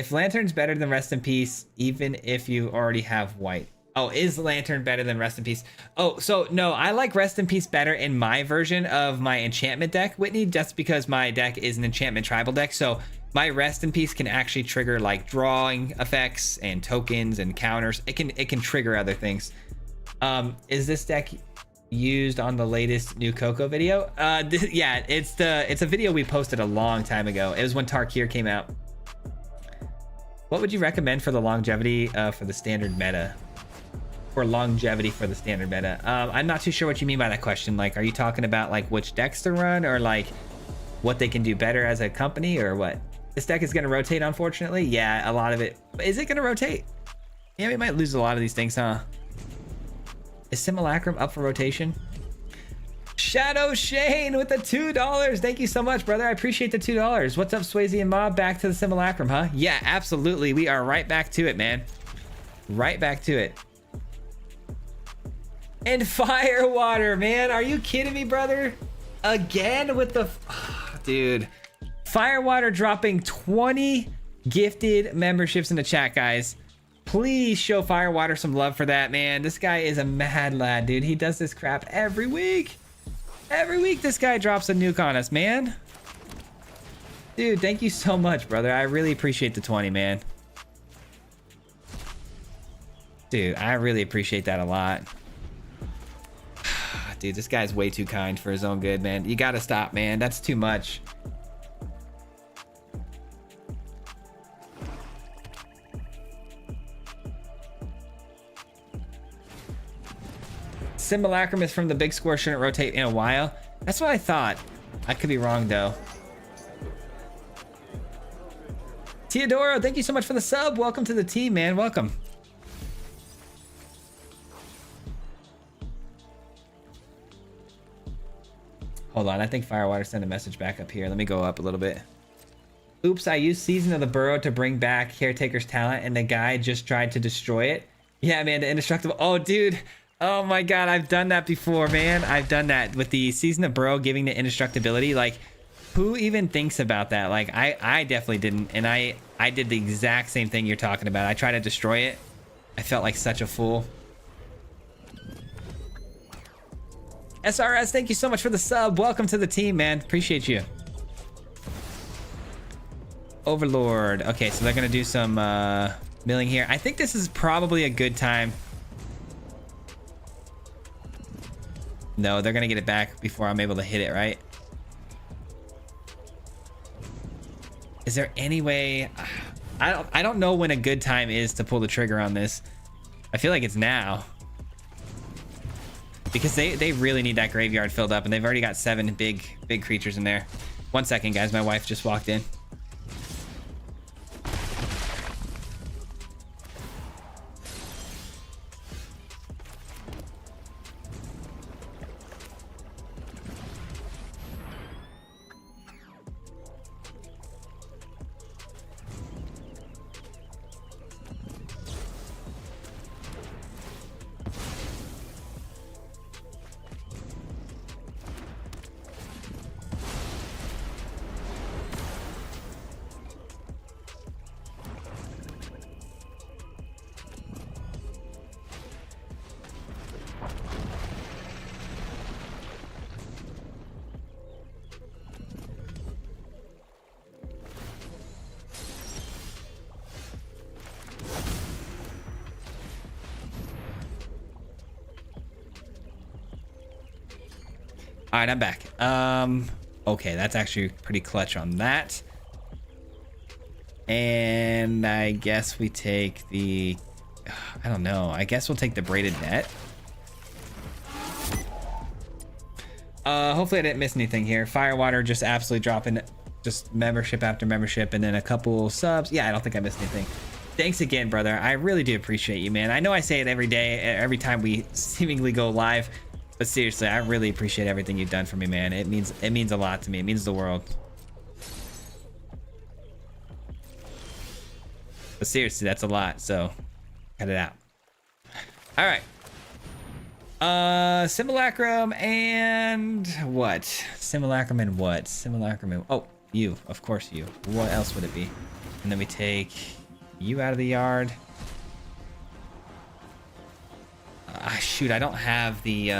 If Lantern's better than Rest in Peace, even if you already have white. Oh, is Lantern better than Rest in Peace? Oh, so no, I like Rest in Peace better in my version of my enchantment deck, Whitney, just because my deck is an enchantment tribal deck. So my Rest in Peace can actually trigger like drawing effects and tokens and counters. It can trigger other things. Is this deck used on the latest new Coco video? Yeah, it's a video we posted a long time ago. It was when Tarkir came out. What would you recommend for the longevity for the standard meta? For longevity for the standard meta? I'm not too sure what you mean by that question. Like, are you talking about like which decks to run, or like what they can do better as a company, or what? This deck is going to rotate, unfortunately. Yeah, a lot of it. Is it going to rotate? Yeah, we might lose a lot of these things, huh? Is Simulacrum up for rotation? Shadow Shane with the $2. Thank you so much, brother. I appreciate the $2. What's up, Swayze and Mob? Back to the Simulacrum, huh? Yeah, absolutely. We are right back to it, man. Right back to it. And Firewater, man. Are you kidding me, brother? Again with the... dude. Firewater dropping 20 gifted memberships in the chat, guys. Please show Firewater some love for that, man. This guy is a mad lad, dude. He does this crap every week. Every week this guy drops a nuke on us, man. Dude, thank you so much, brother. I really appreciate the 20, man. Dude, I really appreciate that a lot. Dude, this guy's way too kind for his own good, man. You gotta stop, man. That's too much. Simulacrum is from the big score, shouldn't rotate in a while. That's what I thought. I could be wrong though. Teodoro, thank you so much for the sub. Welcome to the team, man. Welcome. Hold on, I think Firewater sent a message back up here. Let me go up a little bit. Oops, I used Season of the Burrow to bring back Caretaker's talent and the guy just tried to destroy it. Yeah, man, the indestructible. Oh, dude. Oh my god, I've done that before, man. I've done that with the Season of Burrow giving the indestructibility. Like, who even thinks about that? Like, I definitely didn't. And I did the exact same thing you're talking about. I tried to destroy it. I felt like such a fool. SRS, thank you so much for the sub. Welcome to the team, man. Appreciate you. Overlord. Okay, so they're going to do some milling here. I think this is probably a good time. No, they're going to get it back before I'm able to hit it, right? Is there any way... I don't know when a good time is to pull the trigger on this. I feel like it's now. Because they really need that graveyard filled up, and they've already got 7 big creatures in there. 1 second, guys. My wife just walked in. All right, I'm back. Okay, that's actually pretty clutch on that. And I guess we take the... I don't know. I guess we'll take the braided net. Hopefully I didn't miss anything here. Firewater just absolutely dropping just membership after membership, and then a couple subs. Yeah, I don't think I missed anything. Thanks again, brother. I really do appreciate you, man. I know I say it every day, every time we seemingly go live. But seriously, I really appreciate everything you've done for me, man. It means a lot to me. It means the world. But seriously, that's a lot. So, cut it out. All right. Simulacrum and what? Simulacrum and what? Simulacrum and... Oh, you. Of course you. What else would it be? And then we take you out of the yard. Shoot, I don't have the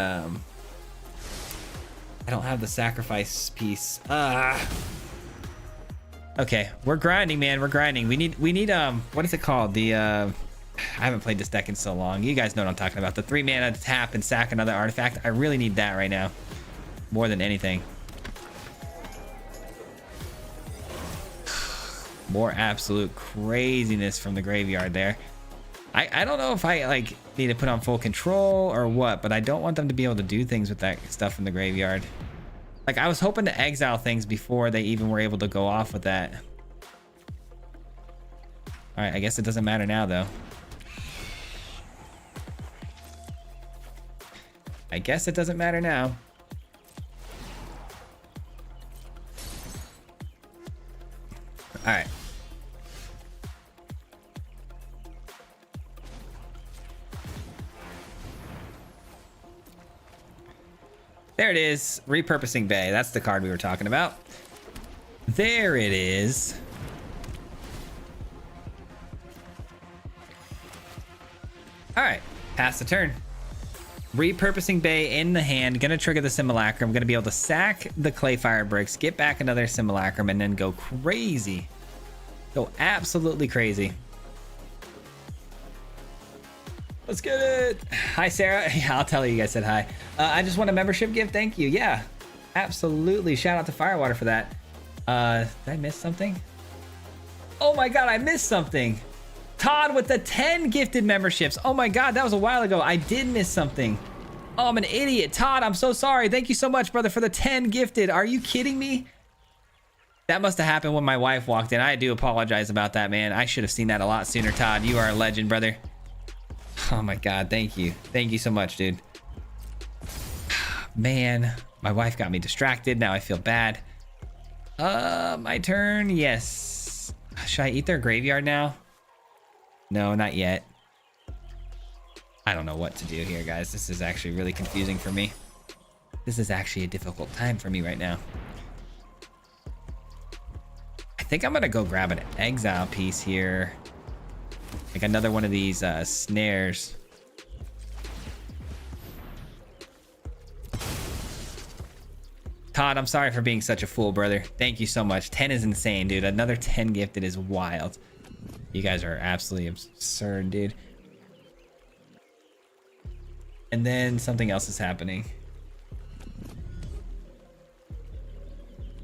sacrifice piece. Okay, we're grinding, man. We're grinding. We need what is it called? I haven't played this deck in so long. You guys know what I'm talking about. The 3 mana tap and sack another artifact. I really need that right now. More than anything. More absolute craziness from the graveyard there. I don't know if I like need to put on full control or what, but I don't want them to be able to do things with that stuff in the graveyard. Like, I was hoping to exile things before they even were able to go off with that. All right, I guess it doesn't matter now, though. I guess it doesn't matter now. All right. There it is. Repurposing Bay. That's the card we were talking about. There it is. All right. Pass the turn. Repurposing Bay in the hand. Gonna trigger the Simulacrum. Gonna be able to sack the Clayfire Bricks. Get back another Simulacrum. And then go crazy. Go absolutely crazy. Let's get it. Hi, Sarah. Yeah, I'll tell you guys said hi. I just want a membership gift. Thank you. Yeah, absolutely. Shout out to Firewater for that. Did I miss something? Oh my God, I missed something. Todd with the 10 gifted memberships. Oh my God, that was a while ago. I did miss something. Oh, I'm an idiot. Todd, I'm so sorry. Thank you so much, brother, for the 10 gifted. Are you kidding me? That must have happened when my wife walked in. I do apologize about that, man. I should have seen that a lot sooner, Todd. You are a legend, brother. Oh my God, thank you. Thank you so much, dude. Man, my wife got me distracted. Now I feel bad. My turn. Yes. Should I eat their graveyard now? No, not yet. I don't know what to do here, guys. This is actually really confusing for me. This is actually a difficult time for me right now. I think I'm gonna go grab an exile piece here. Like another one of these snares. Todd, I'm sorry for being such a fool, brother. Thank you so much. 10 is insane, dude. Another 10 gifted is wild. You guys are absolutely absurd, dude. And then something else is happening.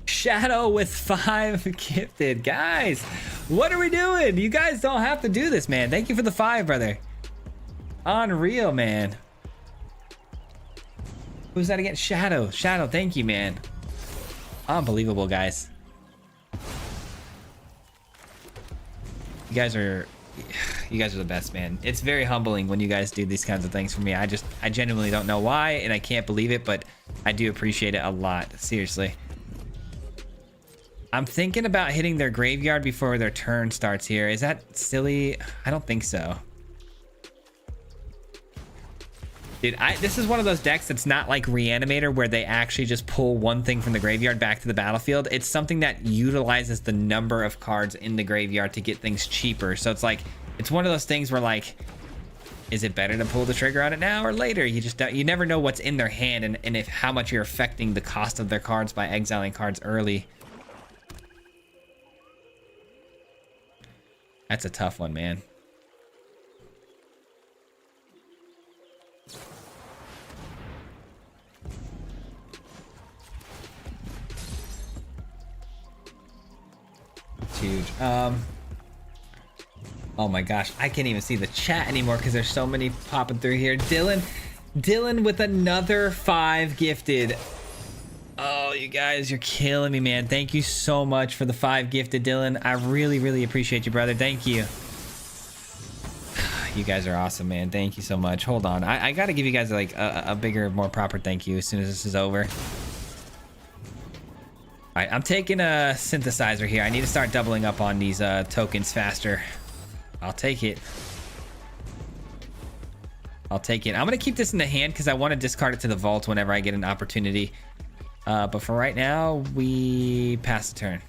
Shadow with 5 gifted. Guys, what are we doing? You guys don't have to do this, man. Thank you for the 5, brother. Unreal, man. Who's that again? Shadow. Shadow, thank you, man. Unbelievable, guys. You guys are the best, man. It's very humbling when you guys do these kinds of things for me. I genuinely don't know why, and I can't believe it, but I do appreciate it a lot. Seriously. I'm thinking about hitting their graveyard before their turn starts here. Is that silly? I don't think so. Dude, this is one of those decks that's not like Reanimator where they actually just pull one thing from the graveyard back to the battlefield. It's something that utilizes the number of cards in the graveyard to get things cheaper. So it's like, it's one of those things where like, is it better to pull the trigger on it now or later? You never know what's in their hand and if how much you're affecting the cost of their cards by exiling cards early. That's a tough one, man. It's huge. Oh my gosh, I can't even see the chat anymore because there's so many popping through here. Dylan with another 5 gifted. Oh, you guys, you're killing me, man. Thank you so much for the 5 gifted, Dylan. I really, really appreciate you, brother. Thank you. You guys are awesome, man. Thank you so much. Hold on. I got to give you guys like a bigger, more proper thank you as soon as this is over. All right, I'm taking a synthesizer here. I need to start doubling up on these tokens faster. I'll take it. I'll take it. I'm going to keep this in the hand because I want to discard it to the vault whenever I get an opportunity. But for right now, we pass the turn.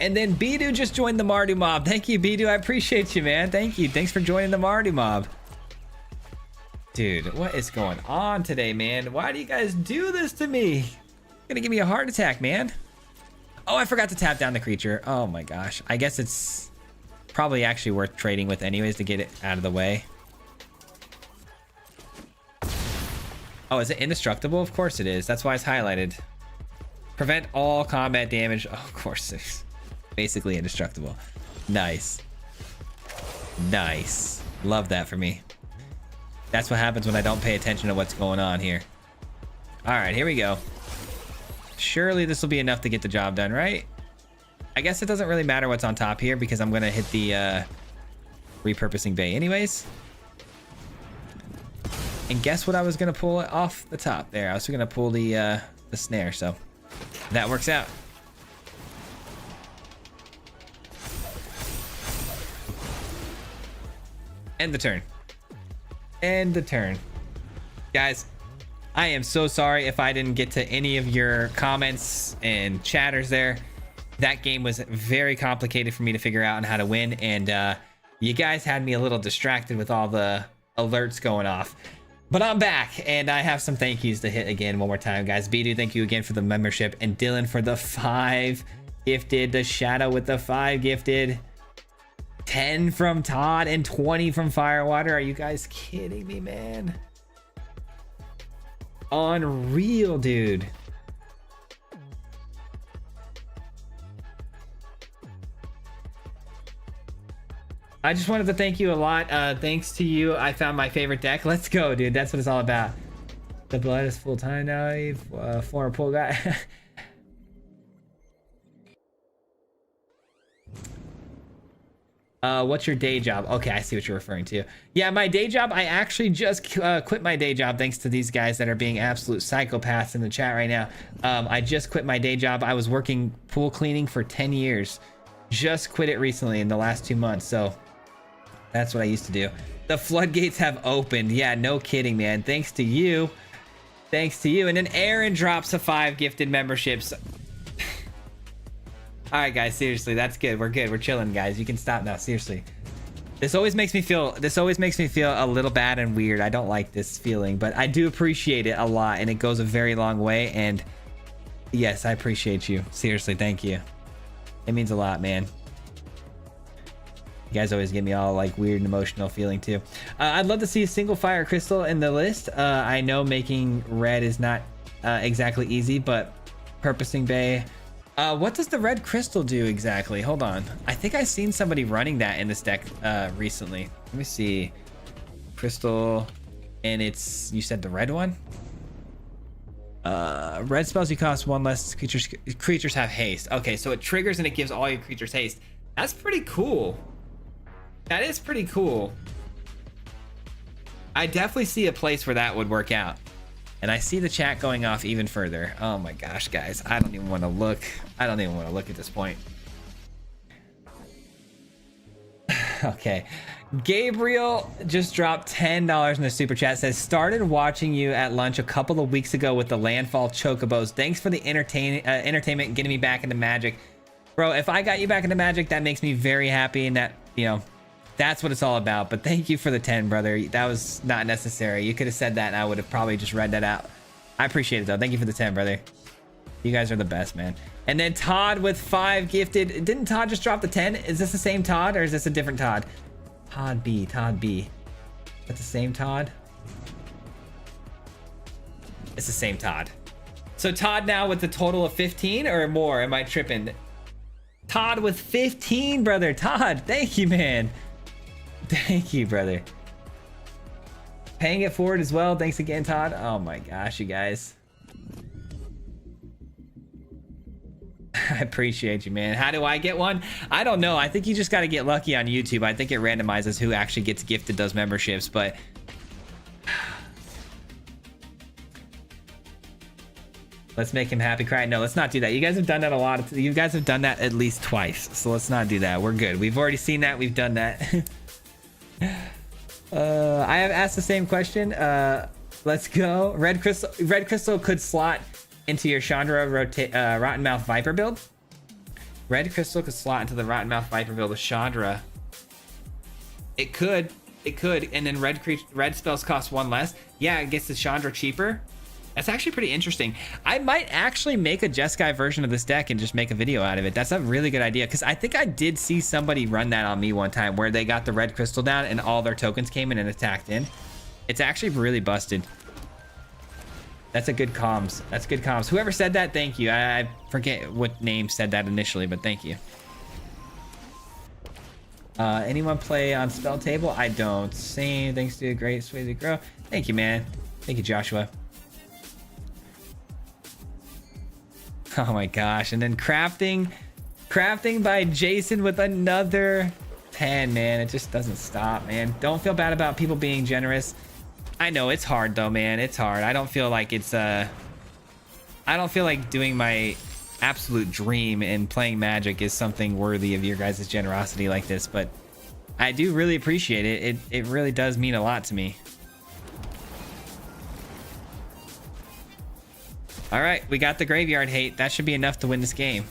And then Bidu just joined the Mardu mob. Thank you, Bidu. I appreciate you, man. Thank you. Thanks for joining the Mardu mob. Dude, what is going on today, man? Why do you guys do this to me? You're gonna give me a heart attack, man. Oh, I forgot to tap down the creature. Oh my gosh. I guess it's probably actually worth trading with anyways to get it out of the way. Oh, is it indestructible? Of course it is. That's why it's highlighted. Prevent all combat damage. Oh, of course it's basically indestructible. Nice. Nice. Love that for me. That's what happens when I don't pay attention to what's going on here. All right, here we go. Surely this will be enough to get the job done, right? I guess it doesn't really matter what's on top here because I'm going to hit the repurposing bay anyways. And guess what I was going to pull off the top there? I was going to pull the snare, so that works out. End the turn. End the turn. Guys, I am so sorry if I didn't get to any of your comments and chatters there. That game was very complicated for me to figure out and how to win, and you guys had me a little distracted with all the alerts going off. But I'm back, and I have some thank yous to hit again one more time, guys. Bidu, thank you again for the membership, and Dylan for the 5 gifted, the Shadow with the 5 gifted, 10 from Todd, and 20 from Firewater. Are you guys kidding me, man? Unreal, dude. I just wanted to thank you a lot. Thanks to you, I found my favorite deck. Let's go, dude. That's what it's all about. The blood is full time now. Former pool guy. What's your day job? Okay, I see what you're referring to. Yeah, my day job, I actually just quit my day job thanks to these guys that are being absolute psychopaths in the chat right now. I just quit my day job. I was working pool cleaning for 10 years. Just quit it recently in the last 2 months, so that's what I used to do. The floodgates have opened. Yeah, no kidding, man. Thanks to you. Thanks to you. And then Aaron drops a 5 gifted memberships. All right, guys, seriously, that's good. We're good. We're chilling, guys. You can stop now. Seriously. This always makes me feel a little bad and weird. I don't like this feeling, but I do appreciate it a lot, and it goes a very long way. And yes, I appreciate you. Seriously, thank you. It means a lot, man. You guys always give me all like weird and emotional feeling too. I'd love to see a single fire crystal in the list. I know making red is not exactly easy, but purposing bay. What does the red crystal do exactly? Hold on. I think I've seen somebody running that in this deck recently. Let me see. Crystal, and it's, you said the red one? Red spells you cost 1 less. Creatures have haste. Okay, so it triggers and it gives all your creatures haste. That's pretty cool. That is pretty cool. I definitely see a place where that would work out. And I see the chat going off even further. Oh my gosh, guys. I don't even want to look. I don't even want to look at this point. Okay. Gabriel just dropped $10 in the super chat. Says, started watching you at lunch a couple of weeks ago with the Landfall Chocobos. Thanks for the entertainment getting me back into Magic. Bro, if I got you back into Magic, that makes me very happy, and that, you know, that's what it's all about. But thank you for the 10, brother. That was not necessary. You could have said that and I would have probably just read that out. I appreciate it though. Thank you for the 10, brother. You guys are the best, man. And then Todd with 5 gifted. Didn't Todd just drop the 10? Is this the same Todd or is this a different Todd? Todd B. That's the same Todd? It's the same Todd. So Todd now with the total of 15 or more? Am I tripping? Todd with 15, brother. Todd, thank you, man. Thank you, brother. Paying it forward as well. Thanks again, Todd. Oh my gosh, you guys. I appreciate you, man. How do I get one? I don't know. I think you just got to get lucky on YouTube. I think it randomizes who actually gets gifted those memberships, but let's make him happy cry. No, let's not do that. You guys have done that a lot. You guys have done that at least twice, so let's not do that. We're good. We've already seen that. We've done that. I have asked the same question. Let's go. Red crystal could slot into your Chandra Rottenmouth Viper build. Red crystal could slot into the Rottenmouth Viperville with Chandra. It could. It could. And then red spells cost 1 less. Yeah, it gets the Chandra cheaper. That's actually pretty interesting. I might actually make a Jeskai version of this deck and just make a video out of it. That's a really good idea, because I think I did see somebody run that on me one time where they got the red crystal down and all their tokens came in and attacked in. It's actually really busted. That's a good comms. That's good comms. Whoever said that, thank you. I forget what name said that initially, but thank you. Anyone play on spell table? I don't. Same. Thanks to a great way to grow. Thank you, man. Thank you, Joshua. Oh my gosh. And then crafting by Jason with another 10, man. It just doesn't stop, man. Don't feel bad about people being generous. I know it's hard though, man. It's hard. I don't feel like it's I don't feel like doing my absolute dream and playing Magic is something worthy of your guys' generosity like this, but I do really appreciate it. It really does mean a lot to me. All right, we got the graveyard hate. That should be enough to win this game.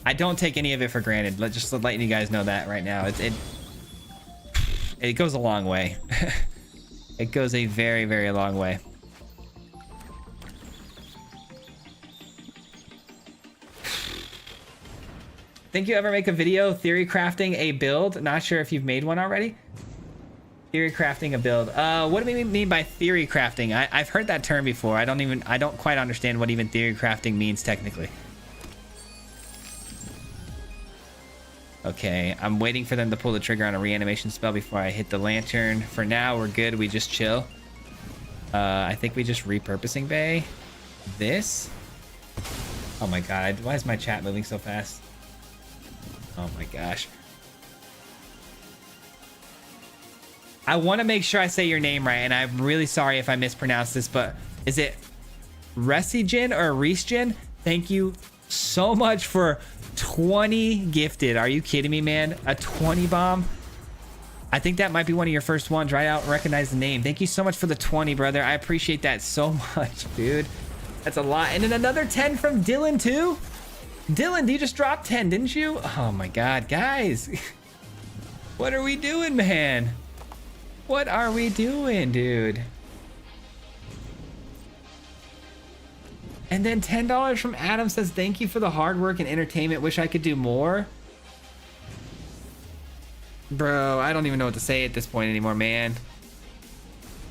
I don't take any of it for granted. Just letting you guys know that right now. It goes a long way. It goes a very, very long way. Think you ever make a video theory crafting a build? Not sure if you've made one already. Theory crafting a build. What do we mean by theory crafting? I've heard that term before. I don't quite understand what even theory crafting means technically. Okay, I'm waiting for them to pull the trigger on a reanimation spell before I hit the lantern. For now, we're good. We just chill. I think we just repurposing bay this. Oh my god, why is my chat moving so fast? Oh my gosh. I want to make sure I say your name right, and I'm really sorry if I mispronounce this, but is it Resijin or Reesjin? Thank you so much for 20 gifted. Are you kidding me, man? A 20 bomb? I think that might be one of your first ones, right? I don't recognize the name. Thank you so much for the 20, brother. I appreciate that so much, dude. That's a lot. And then another 10 from Dylan, too? Dylan, you just dropped 10, didn't you? Oh my god, guys. What are we doing, man? What are we doing, dude? And then $10 from Adam says, thank you for the hard work and entertainment. Wish I could do more. Bro, I don't even know what to say at this point anymore, man.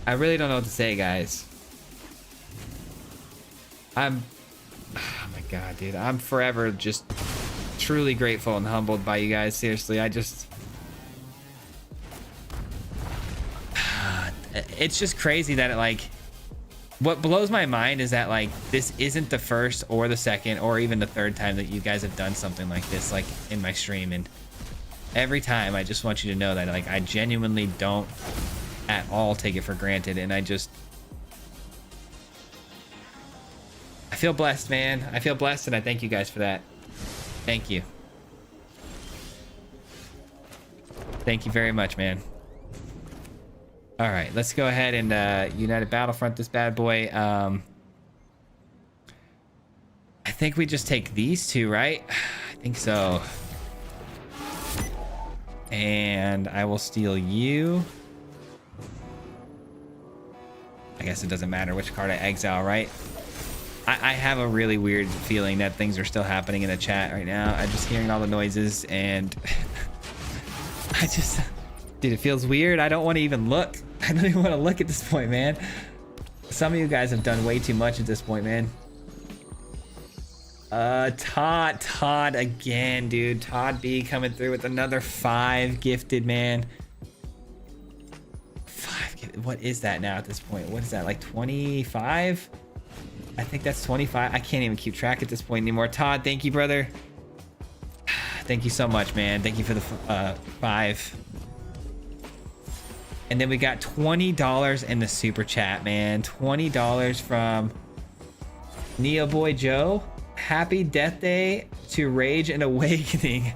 I really don't know what to say, guys. Oh my god, dude. I'm forever just truly grateful and humbled by you guys. Seriously, it's just crazy that what blows my mind is that this isn't the first or the second or even the third time that you guys have done something like this in my stream, and every time I just want you to know that I genuinely don't at all take it for granted, and I feel blessed, man. I feel blessed, and I thank you guys for that. Thank you. Thank you very much, man. All right, let's go ahead and United Battlefront this bad boy. I think we just take these two, right? I think so. And I will steal you. I guess it doesn't matter which card I exile, right? I have a really weird feeling that things are still happening in the chat right now. I'm just hearing all the noises, and dude, it feels weird. I don't want to even look. I don't even want to look at this point, man. Some of you guys have done way too much at this point, man. Todd again, dude. Todd B coming through with another 5 gifted, man. 5 gifted. What is that now at this point? What is that, like 25? I think that's 25. I can't even keep track at this point anymore. Todd, thank you, brother. Thank you so much, man. Thank you for the 5. And then we got $20 in the super chat, man. $20 from Neo Boy Joe. Happy Death Day to Rage and Awakening.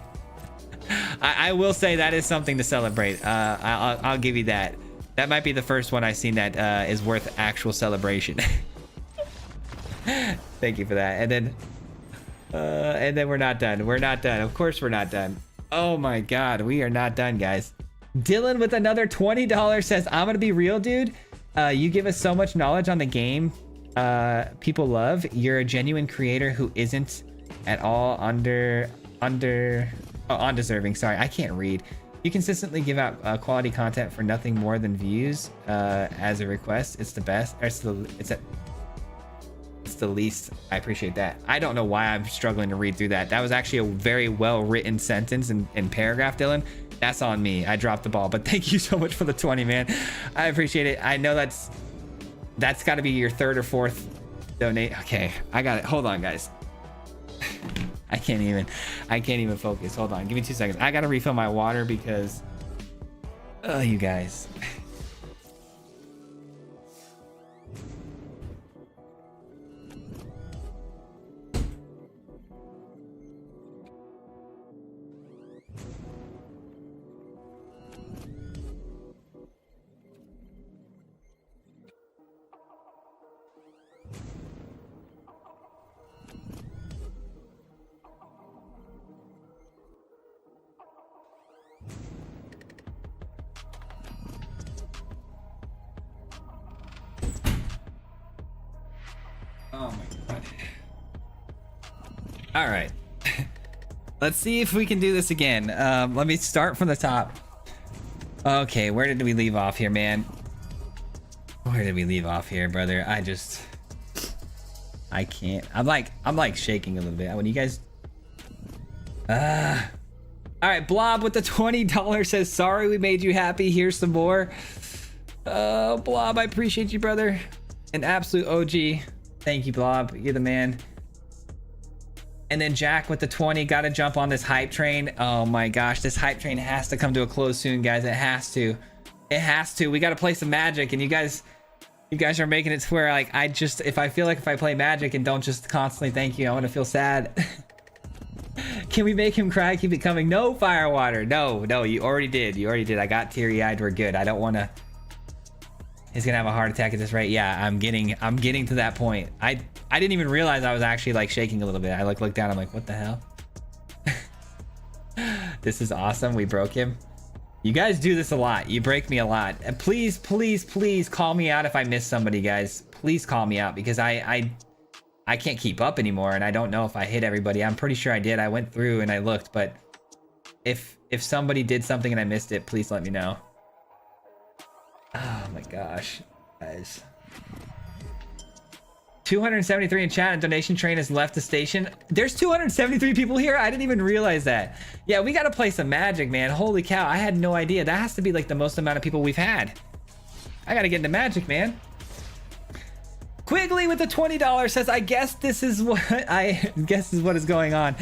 I will say that is something to celebrate. I'll give you that. That might be the first one I've seen that is worth actual celebration. Thank you for that. And then And then we're not done. We're not done. Of course we're not done. Oh my God, we are not done, guys. Dylan with another $20 says, I'm gonna be real, dude. You give us so much knowledge on the game people love. You're a genuine creator who isn't at all undeserving. Sorry, I can't read. You consistently give out quality content for nothing more than views as a request. It's the best. Or it's the least. I appreciate that. I don't know why I'm struggling to read through that. That was actually a very well written sentence and paragraph, Dylan. That's on me. I dropped the ball, but thank you so much for the 20, man. I appreciate it. I know that's got to be your third or fourth donate. Okay, I got it. Hold on, guys. I can't even focus. Hold on, give me 2 seconds. I gotta refill my water because you guys. Oh my God. All right. Let's see if we can do this again. Let me start from the top. Okay, where did we leave off here, man? Where did we leave off here, brother? I can't. I'm like shaking a little bit. When you guys all right, Blob with the $20 says, sorry we made you happy. Here's some more. Blob, I appreciate you, brother. An absolute OG. Thank you, Blob. You're the man. And then Jack with the 20. Gotta jump on this hype train. Oh my gosh, this hype train has to come to a close soon, guys. It has to. It has to. We gotta play some Magic, and you guys are making it to where, like, if I feel like if I play Magic and don't just constantly thank you, I want to feel sad. Can we make him cry? Keep it coming. No, Firewater. No, you already did. I got teary-eyed. We're good. I don't want to. He's gonna have a heart attack at this rate. Yeah, I'm getting to that point. I didn't even realize I was actually like shaking a little bit. I looked down. I'm like, what the hell? This is awesome. We broke him. You guys do this a lot. You break me a lot. And please call me out if I miss somebody, guys. Please call me out, because I can't keep up anymore, and I don't know if I hit everybody. I'm pretty sure I did. I went through and I looked, but if somebody did something and I missed it, please let me know. Oh my gosh, guys. 273 in chat, and donation train has left the station. There's 273 people here. I didn't even realize that. Yeah, we got to play some Magic, man. Holy cow, I had no idea. That has to be like the most amount of people we've had. I got to get into Magic, man. Quigley with the $20 says, I guess this is what is going on.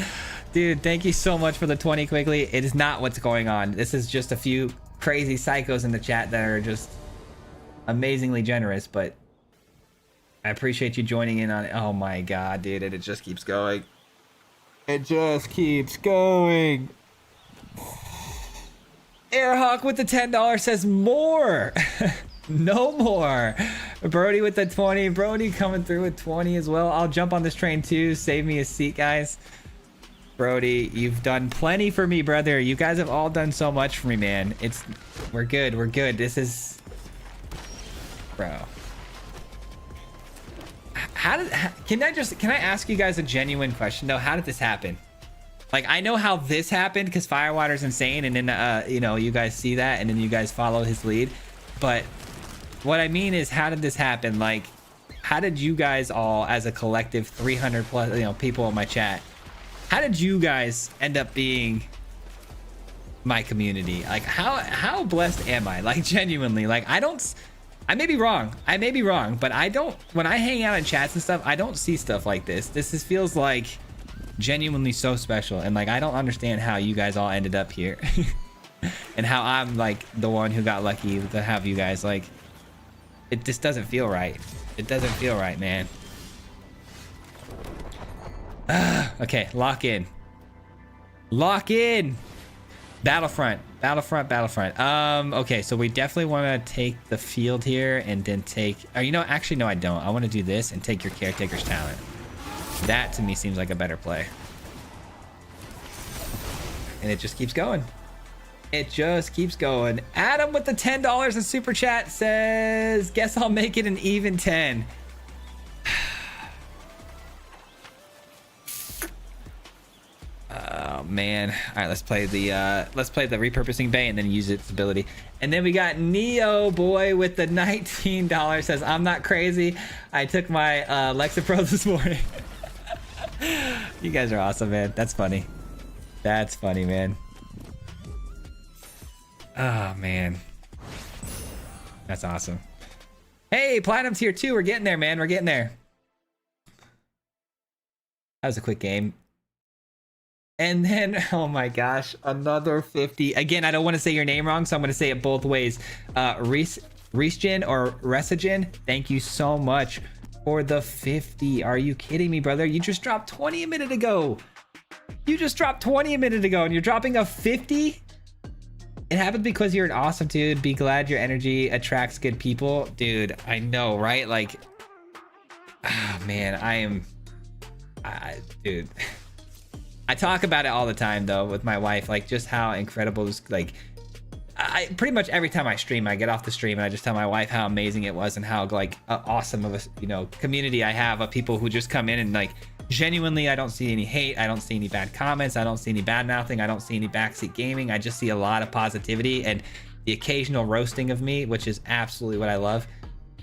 Dude, thank you so much for the 20, Quigley. It is not what's going on. This is just a few crazy psychos in the chat that are just amazingly generous, but I appreciate you joining in on it. Oh my God, dude, it just keeps going. It just keeps going. Airhawk with the $10 says more. No more. Brody with the 20. Brody coming through with 20 as well. I'll jump on this train too. Save me a seat, guys. Brody, you've done plenty for me, brother. You guys have all done so much for me, man. We're good. We're good. This is, bro. Can I ask you guys a genuine question though? How did this happen? Like, I know how this happened because Firewater's insane, and then you know, you guys see that, and then you guys follow his lead. But what I mean is, how did this happen? Like, how did you guys all, as a collective 300 plus, you know, people in my chat, how did you guys end up being my community? Like, how blessed am I? Like, genuinely, like, I may be wrong, but I don't, when I hang out in chats and stuff, I don't see stuff like this. This feels like genuinely so special, and like, I don't understand how you guys all ended up here. And how I'm like the one who got lucky to have you guys. Like, it just doesn't feel right. It doesn't feel right, man. Okay, lock in. Battlefront. Okay, so we definitely want to take the field here, and then take, or, you know, actually no, I don't. I want to do this and take your caretaker's talent. That to me seems like a better play. And it just keeps going. It just keeps going. Adam with the $10 in super chat says, guess I'll make it an even 10. Oh man. All right, let's play the repurposing bay and then use its ability. And then we got Neo boy with the $19 says, I'm not crazy. I took my Lexapro this morning. You guys are awesome, man. That's funny. That's funny, man. Oh man. That's awesome. Hey, Platinum tier 2. We're getting there, man. We're getting there. That was a quick game. And then, oh my gosh, another 50. Again, I don't want to say your name wrong, so I'm going to say it both ways. Reesgen or Resigen, thank you so much for the 50. Are you kidding me, brother? You just dropped 20 a minute ago. You just dropped 20 a minute ago, and you're dropping a 50? It happened because you're an awesome dude. Be glad your energy attracts good people. Dude, I know, right? Like, oh man, dude. I talk about it all the time though with my wife, like just how incredible this, like, I pretty much every time I stream, I get off the stream and I just tell my wife how amazing it was and how like awesome of a community I have of people who just come in and like genuinely, I don't see any hate, I don't see any bad comments, I don't see any bad mouthing, I don't see any backseat gaming. I just see a lot of positivity and the occasional roasting of me, which is absolutely what I love.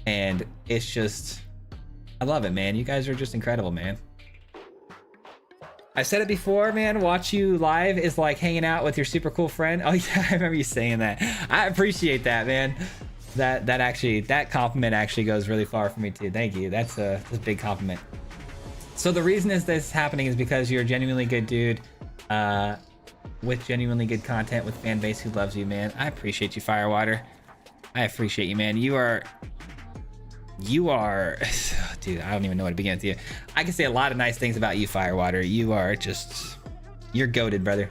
And it's just, I love it, man. You guys are just incredible, man. I said it before, man. Watch you live is like hanging out with your super cool friend. Oh yeah, I remember you saying that. I appreciate that, man. That compliment actually goes really far for me too. Thank you. That's a big compliment. So the reason this is happening is because you're a genuinely good dude, with genuinely good content, with fan base who loves you, man. I appreciate you, Firewater. I appreciate you, man. You are, dude, I don't even know where to begin with you. I can say a lot of nice things about you, Firewater. You are just, you're goated, brother.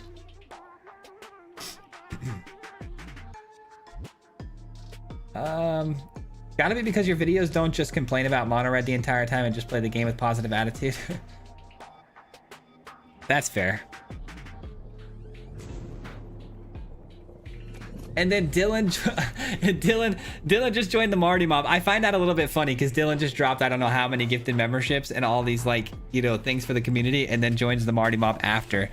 Gotta be because your videos don't just complain about mono red the entire time and just play the game with positive attitude. That's fair. And then Dylan just joined the Marty Mob. I find that a little bit funny because Dylan just dropped I don't know how many gifted memberships and all these like, things for the community and then joins the Marty Mob after.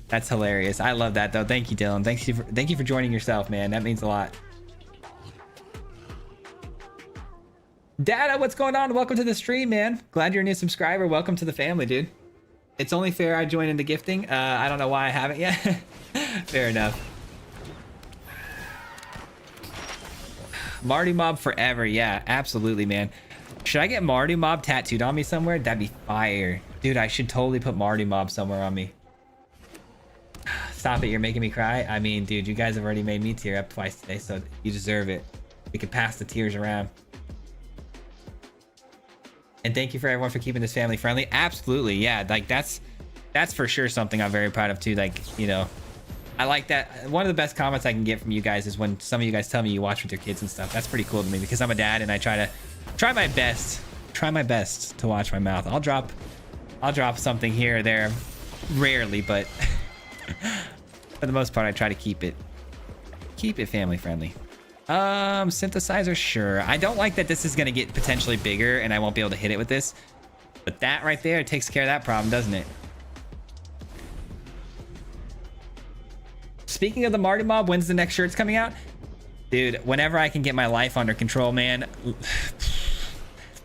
That's hilarious. I love that though. Thank you, Dylan. Thank you for joining yourself, man. That means a lot. Dada, what's going on? Welcome to the stream, man. Glad you're a new subscriber. Welcome to the family, dude. It's only fair I join into gifting. I don't know why I haven't yet. Fair enough. Marty Mob forever. Yeah, absolutely, man. Should I get Marty Mob tattooed on me somewhere? That'd be fire. Dude, I should totally put Marty Mob somewhere on me. Stop it, you're making me cry. I mean, dude, you guys have already made me tear up twice today, so you deserve it. We can pass the tears around. And thank you for everyone for keeping this family friendly. Absolutely, yeah. Like that's for sure something I'm very proud of too. Like, I like that. One of the best comments I can get from you guys is when some of you guys tell me you watch with your kids and stuff. That's pretty cool to me because I'm a dad and I try my best to watch my mouth. I'll drop something here or there, rarely, but for the most part, I try to keep it family friendly. Synthesizer, sure. I don't like that this is gonna get potentially bigger and I won't be able to hit it with this, but that right there takes care of that problem, doesn't it? Speaking of the Marty Mob, when's the next shirts coming out? Dude, whenever I can get my life under control, man.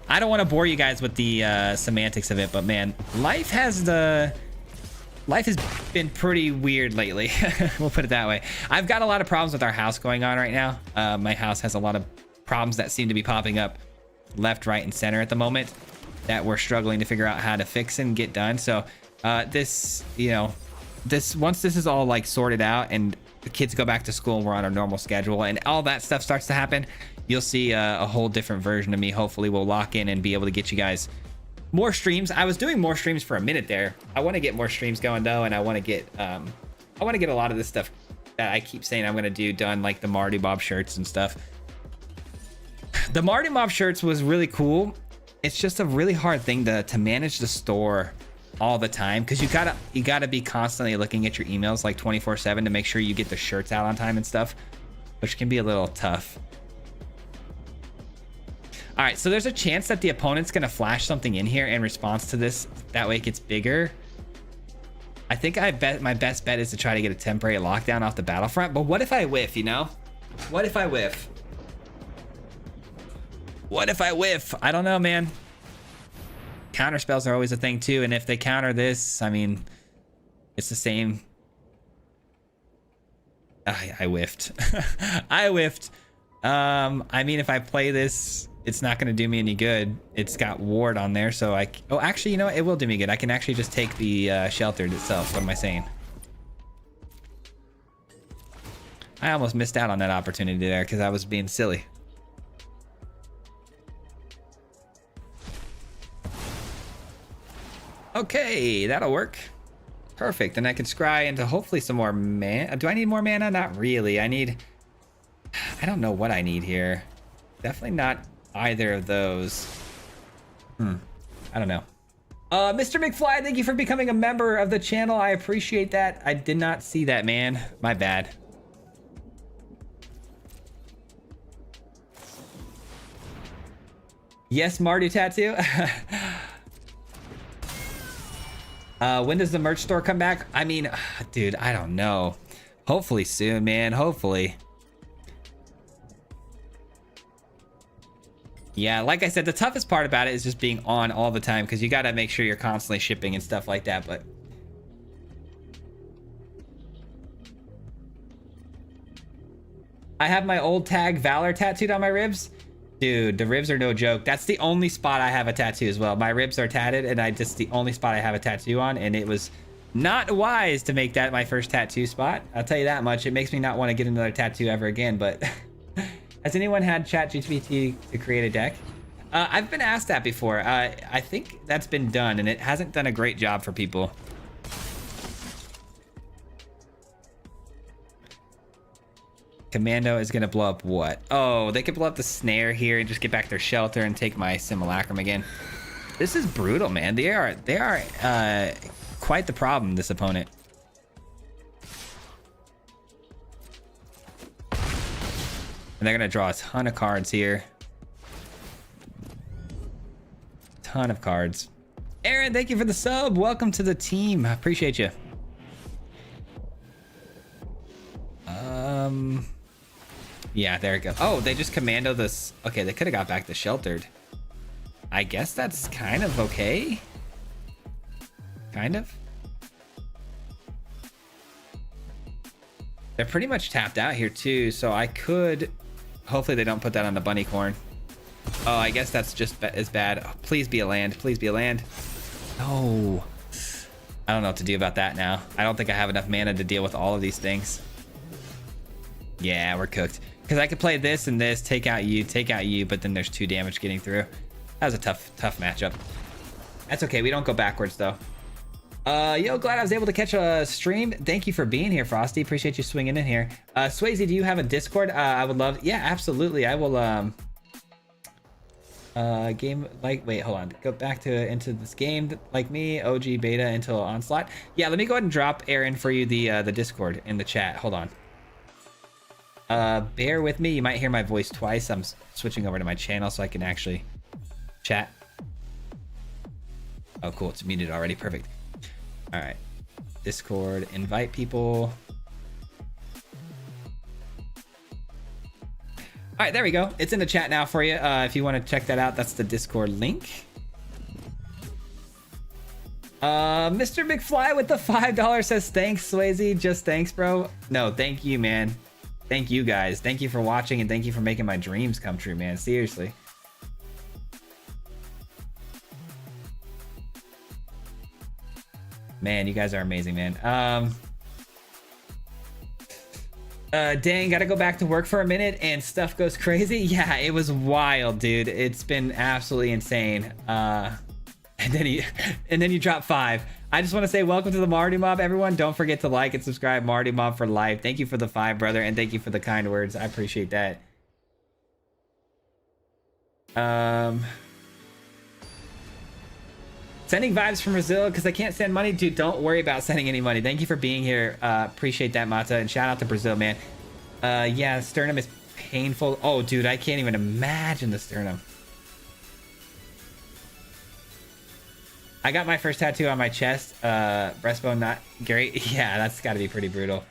I don't want to bore you guys with the semantics of it, but man, life has been pretty weird lately. We'll put it that way. I've got a lot of problems with our house going on right now. My house has a lot of problems that seem to be popping up left, right, and center at the moment that we're struggling to figure out how to fix and get done. So once this is all like sorted out and the kids go back to school and we're on our normal schedule and all that stuff starts to happen, you'll see a whole different version of me. Hopefully we'll lock in and be able to get you guys more streams. I was doing more streams for a minute there. I want to get more streams going though, and I want to get a lot of this stuff that I keep saying I'm going to do done, like the Marty Mob shirts and stuff. The Marty Mob shirts was really cool. It's just a really hard thing to manage the store all the time, because you gotta be constantly looking at your emails like 24/7 to make sure you get the shirts out on time and stuff, which can be a little tough. All right, so there's a chance that the opponent's gonna flash something in here in response to this. That way it gets bigger. I think my best bet is to try to get a temporary lockdown off the battlefront. But what if I whiff, you know? What if I whiff? What if I whiff? I don't know, man. Counter spells are always a thing too, and if they counter this, I mean, it's the same. I whiffed. I whiffed. I mean, if I play this, it's not going to do me any good. It's got ward on there, so oh, actually, you know what? It will do me good. I can actually just take the sheltered itself. What am I saying? I almost missed out on that opportunity there because I was being silly. Okay, that'll work. Perfect. And I can scry into hopefully some more mana. Do I need more mana? Not really. I don't know what I need here. Definitely not either of those. I don't know. Mr. McFly, thank you for becoming a member of the channel. I appreciate that. I did not see that, man. My bad. Yes, Marty tattoo. When does the merch store come back? I mean, dude, I don't know. Hopefully soon, man. Hopefully. Yeah, like I said, the toughest part about it is just being on all the time because you got to make sure you're constantly shipping and stuff like that. But I have my old tag Valor tattooed on my ribs. Dude, the ribs are no joke. That's the only spot I have a tattoo as well. My ribs are tatted, and the only spot I have a tattoo on, and it was not wise to make that my first tattoo spot. I'll tell you that much. It makes me not want to get another tattoo ever again, but has anyone had ChatGPT to create a deck? I've been asked that before. I think that's been done, and it hasn't done a great job for people. Commando is gonna blow up what? Oh, they could blow up the snare here and just get back their shelter and take my simulacrum again. This is brutal, man. They are quite the problem, this opponent. And they're gonna draw a ton of cards here. Ton of cards. Aaron, thank you for the sub. Welcome to the team. I appreciate you. Yeah, there we go. Oh, they just commando this. Okay, they could have got back the sheltered. I guess that's kind of okay. Kind of. They're pretty much tapped out here too, so I could... Hopefully they don't put that on the bunny corn. Oh, I guess that's just as bad. Oh, please be a land. Please be a land. No. I don't know what to do about that now. I don't think I have enough mana to deal with all of these things. Yeah, we're cooked. Because I could play this and this, take out you, but then there's 2 damage getting through. That was a tough matchup. That's okay. We don't go backwards, though. Yo, glad I was able to catch a stream. Thank you for being here, Frosty. Appreciate you swinging in here. Swayze, do you have a Discord? I would love... Yeah, absolutely. I will... wait, hold on. Go back to into this game like me, OG beta until onslaught. Yeah, let me go ahead and drop Aaron for you the Discord in the chat. Hold on. Bear with me. You might hear my voice twice. I'm switching over to my channel so I can actually chat. Oh, cool. It's muted already. Perfect. All right. Discord. Invite people. All right, there we go. It's in the chat now for you. If you want to check that out, that's the Discord link. Mr. McFly with the $5 says, thanks, Swayze. Just thanks, bro. No, thank you, man. Thank you, guys. Thank you for watching, and thank you for making my dreams come true, man. Seriously. Man, you guys are amazing, man. Dang, gotta go back to work for a minute and stuff goes crazy. Yeah, it was wild, dude. It's been absolutely insane. And then you drop 5. I just want to say welcome to the Marty Mob, everyone. Don't forget to like and subscribe. Marty Mob for life. Thank you for the 5, brother, and thank you for the kind words. I appreciate that. Sending vibes from Brazil because I can't send money. Dude, don't worry about sending any money. Thank you for being here. Appreciate that, Mata. And shout out to Brazil, man. Yeah, sternum is painful. Oh, dude, I can't even imagine the sternum. I got my first tattoo on my chest. Breastbone not great. Yeah, that's got to be pretty brutal.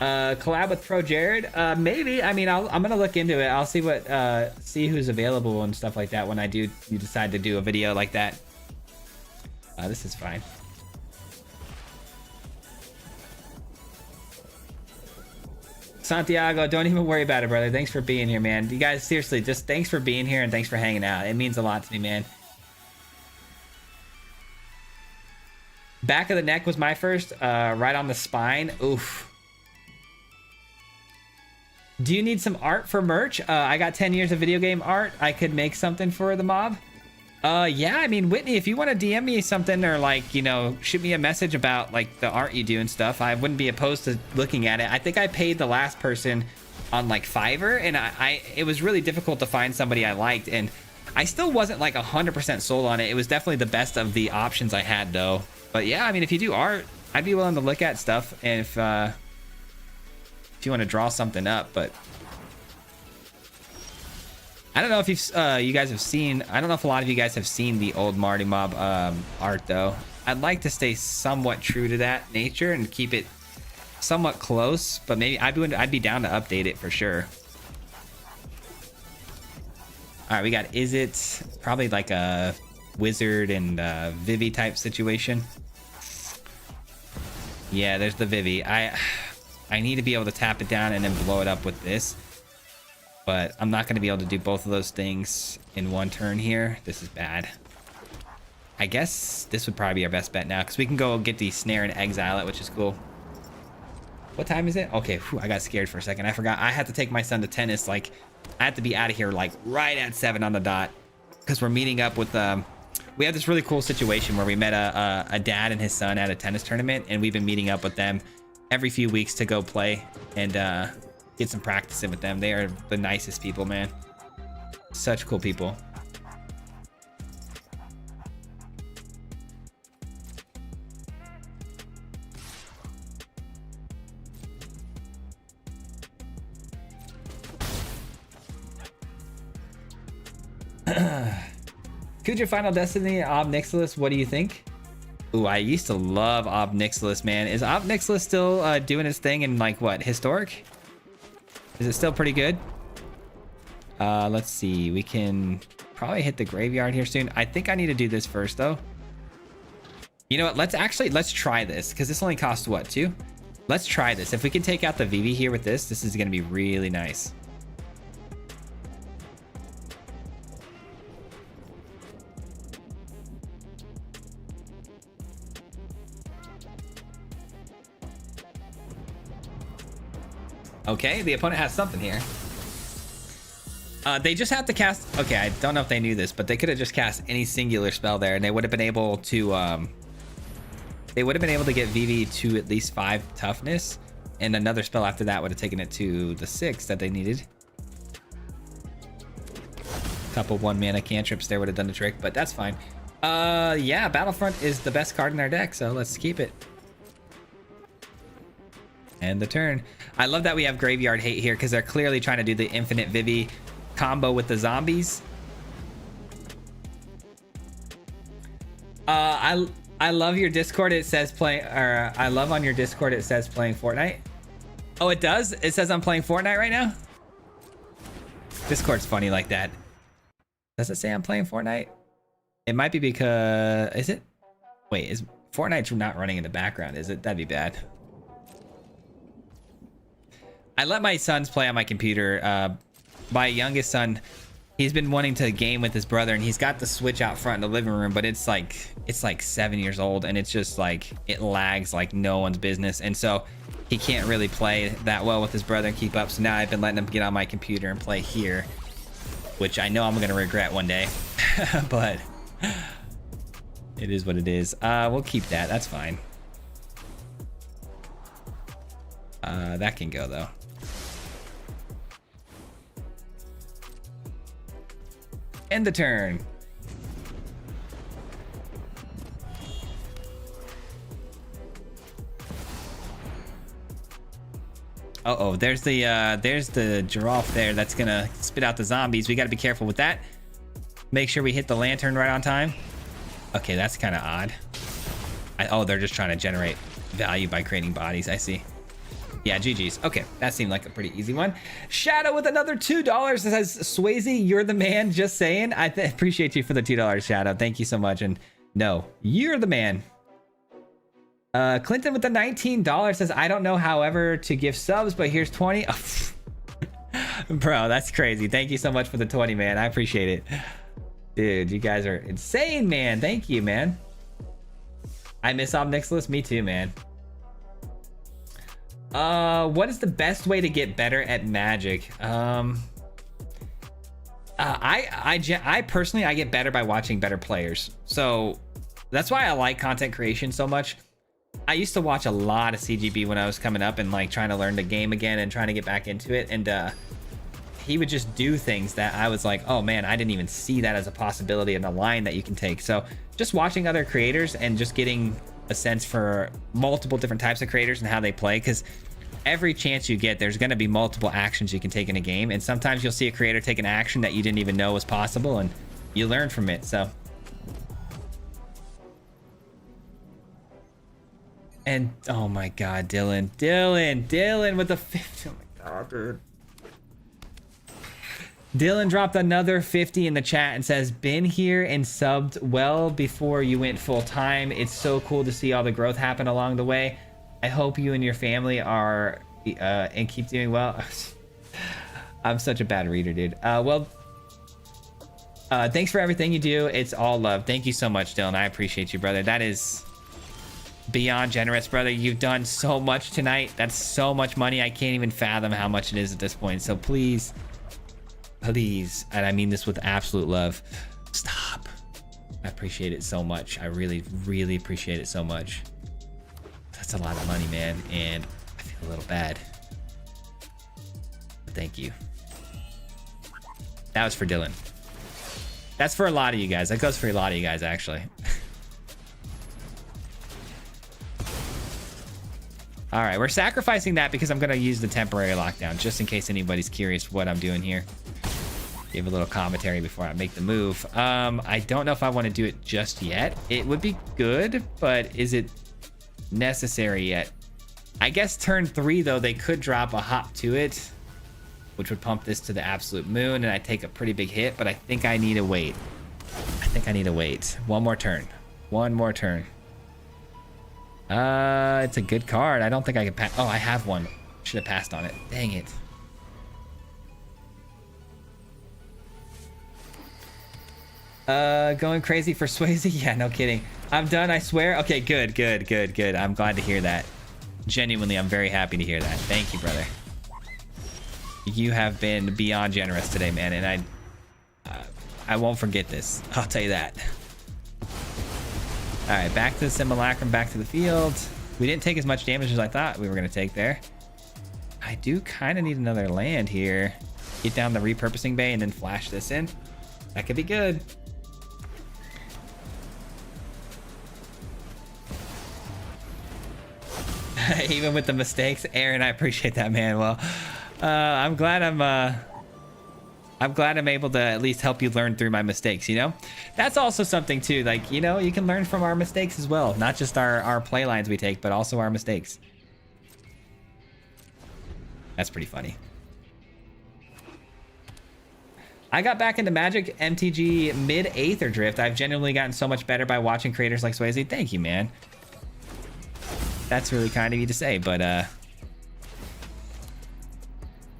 Collab with Pro Jared? Maybe. I mean, I'm gonna look into it. I'll see what see who's available and stuff like that when you decide to do a video like that. This is fine. Santiago, don't even worry about it, brother. Thanks for being here, man. You guys, seriously, just thanks for being here and thanks for hanging out. It means a lot to me, man. Back of the neck was my first, right on the spine. Oof. Do you need some art for merch? I got 10 years of video game art. I could make something for the mob. Yeah, I mean, Whitney, if you want to DM me something or like, you know, shoot me a message about like the art you do and stuff, I wouldn't be opposed to looking at it. I think I paid the last person on like Fiverr, and it was really difficult to find somebody I liked, and I still wasn't like 100% sold on it. It was definitely the best of the options I had though. But yeah, I mean, if you do art, I'd be willing to look at stuff, and if you want to draw something up. But I don't know if you guys have seen, I don't know if a lot of you guys have seen the old Marty Mob art though. I'd like to stay somewhat true to that nature and keep it somewhat close, but maybe I'd be down to update it for sure. All right, we got Is It, probably like a Wizard and Vivi type situation. Yeah, there's the Vivi. I need to be able to tap it down and then blow it up with this, but I'm not going to be able to do both of those things in one turn here. This is bad. I guess this would probably be our best bet now, because we can go get the snare and exile it, which is cool. What time is it? Okay, whew, I got scared for a second. I forgot I had to take my son to tennis. Like, I have to be out of here like right at 7 on the dot, because we're meeting up with we have this really cool situation where we met a dad and his son at a tennis tournament, and we've been meeting up with them every few weeks to go play and get some practice in with them. They are the nicest people, man. Such cool people. Kuja Final Destiny, Ob Nixilis, what do you think? Ooh, I used to love Ob Nixilis, man. Is Ob Nixilis still doing his thing in like what, historic? Is it still pretty good? Let's see, we can probably hit the graveyard here soon. I think I need to do this first though. You know what, let's try this, because this only costs what, 2? Let's try this. If we can take out the Vivi here with this is gonna be really nice. Okay, the opponent has something here. They just have to cast... Okay, I don't know if they knew this, but they could have just cast any singular spell there, and they would have been able to... they would have been able to get Vivi to at least 5 toughness, and another spell after that would have taken it to the 6 that they needed. Couple 1-mana cantrips there would have done the trick, but that's fine. Yeah, Battlefront is the best card in our deck, so let's keep it. And the turn. I love that we have Graveyard Hate here, because they're clearly trying to do the infinite Vivi combo with the zombies. I love your Discord. It says playing, or I love on your Discord it says playing Fortnite. Oh, it does? It says I'm playing Fortnite right now? Discord's funny like that. Does it say I'm playing Fortnite? It might be because... Is it? Wait, is Fortnite's not running in the background, is it? That'd be bad. I let my sons play on my computer. My youngest son, he's been wanting to game with his brother, and he's got the Switch out front in the living room, but it's like 7 years old, and it's just like, it lags like no one's business, and so he can't really play that well with his brother and keep up. So now I've been letting him get on my computer and play here, which I know I'm gonna regret one day. But it is what it is. We'll keep that. That's fine. That can go though. End the turn. Uh-oh, there's the giraffe there that's gonna spit out the zombies. We got to be careful with that. Make sure we hit the lantern right on time. Okay, that's kind of odd. Oh, they're just trying to generate value by creating bodies. I see. Yeah, GG's. Okay, that seemed like a pretty easy one. Shadow with another $2 says, Swayze, you're the man. Just saying. I appreciate you for the $2, Shadow. Thank you so much. And no, you're the man. Clinton with the $19 says, I don't know, however, to give subs, but here's 20. Oh, bro, that's crazy. Thank you so much for the 20, man. I appreciate it. Dude, you guys are insane, man. Thank you, man. I miss Obnixilis. Me too, man. What is the best way to get better at Magic? I personally, I get better by watching better players. So that's why I like content creation so much. I used to watch a lot of CGB when I was coming up and like trying to learn the game again and trying to get back into it. And he would just do things that I was like, oh man, I didn't even see that as a possibility and a line that you can take. So just watching other creators and just getting a sense for multiple different types of creators and how they play, because every chance you get, there's going to be multiple actions you can take in a game, and sometimes you'll see a creator take an action that you didn't even know was possible and you learn from it. So and oh my god, Dylan with the 50. Oh my god, dude. Dylan dropped another 50 in the chat and says, been here and subbed well before you went full time. It's so cool to see all the growth happen along the way. I hope you and your family are and keep doing well. I'm such a bad reader, dude. Thanks for everything you do. It's all love. Thank you so much, Dylan. I appreciate you, brother. That is beyond generous, brother. You've done so much tonight. That's so much money. I can't even fathom how much it is at this point. So please, and I mean this with absolute love, stop. I appreciate it so much. I really, really appreciate it so much. That's a lot of money, man, and I feel a little bad. But thank you. That was for Dylan. That's for a lot of you guys. That goes for a lot of you guys, actually. All right, we're sacrificing that because I'm going to use the temporary lockdown, just in case anybody's curious what I'm doing here. Give a little commentary before I make the move. I don't know if I want to do it just yet. It would be good, but is it necessary yet? I guess turn 3, though, they could drop a hop to it, which would pump this to the absolute moon, and I take a pretty big hit, but I think I need to wait. One more turn. It's a good card. I don't think I can pass. Oh, I have one. Should have passed on it. Dang it. Going crazy for Swayze? Yeah, no kidding. I'm done, I swear. Okay, good. I'm glad to hear that. Genuinely, I'm very happy to hear that. Thank you, brother. You have been beyond generous today, man, and I won't forget this. I'll tell you that. All right, back to the simulacrum, back to the field. We didn't take as much damage as I thought we were going to take there. I do kind of need another land here. Get down the repurposing bay and then flash this in. That could be good. Even with the mistakes, Aaron, I appreciate that, man. Well, I'm glad I'm able to at least help you learn through my mistakes, you know? That's also something too, like, you know, you can learn from our mistakes as well. Not just our play lines we take, but also our mistakes. That's pretty funny. I got back into Magic MTG mid-Aether Drift. I've genuinely gotten so much better by watching creators like Swayze. Thank you, man. That's really kind of you to say, but let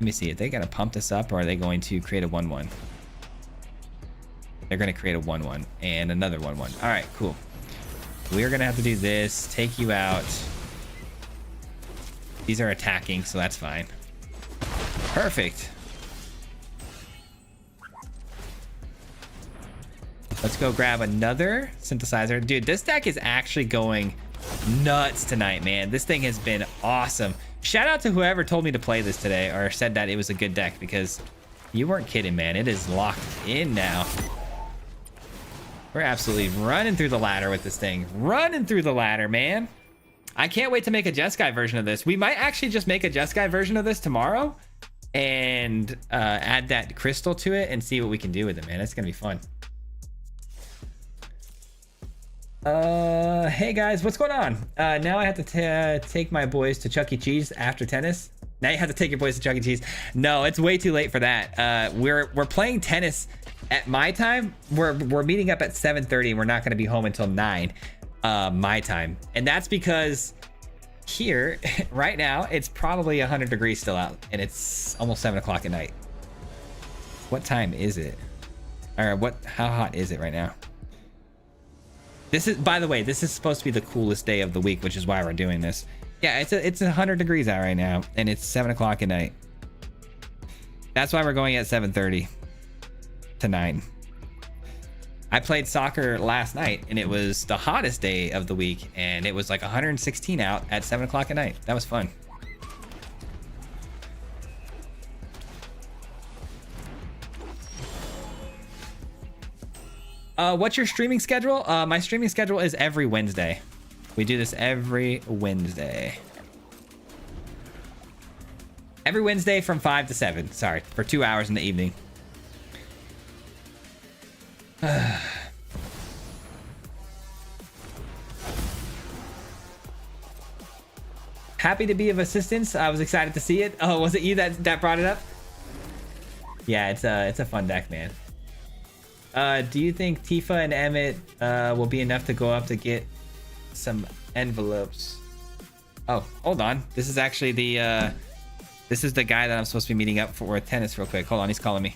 me see. Are they gonna pump this up, or are they going to create a 1/1? They're gonna create a 1/1 and another 1/1. All right, cool. We're gonna have to do this. Take you out. These are attacking, so that's fine. Perfect. Let's go grab another synthesizer. Dude, this deck is actually going nuts tonight, man. This thing has been awesome. Shout out to whoever told me to play this today or said that it was a good deck, because you weren't kidding, man. It is locked in now. We're absolutely running through the ladder with this thing. Running through the ladder, man. I can't wait to make a Jeskai version of this. We might actually just make a Jeskai version of this tomorrow and add that crystal to it and see what we can do with it, man. It's gonna be fun. Hey guys, what's going on? Now I have to take my boys to Chuck E. Cheese after tennis. Now you have to take your boys to Chuck E. Cheese. No, it's way too late for that. We're playing tennis at my time. We're meeting up at 7:30 and we're not going to be home until 9 my time. And that's because here right now it's probably 100 degrees still out and it's almost 7 o'clock at night. What time is it? Or how hot is it right now? This is, by the way, this is supposed to be the coolest day of the week, which is why we're doing this. Yeah, it's 100 degrees out right now, and it's 7 o'clock at night. That's why we're going at 7:30 to 9. I played soccer last night, and it was the hottest day of the week, and it was like 116 out at 7 o'clock at night. That was fun. What's your streaming schedule? My streaming schedule is every Wednesday. We do this every Wednesday. Every Wednesday from 5 to 7. Sorry, for 2 hours in the evening. Happy to be of assistance. I was excited to see it. Oh, was it you that brought it up? Yeah, it's a fun deck, man. Do you think Tifa and Emmett will be enough to go up to get some envelopes? Oh, hold on. This is actually the this is the guy that I'm supposed to be meeting up for tennis real quick. Hold on, he's calling me.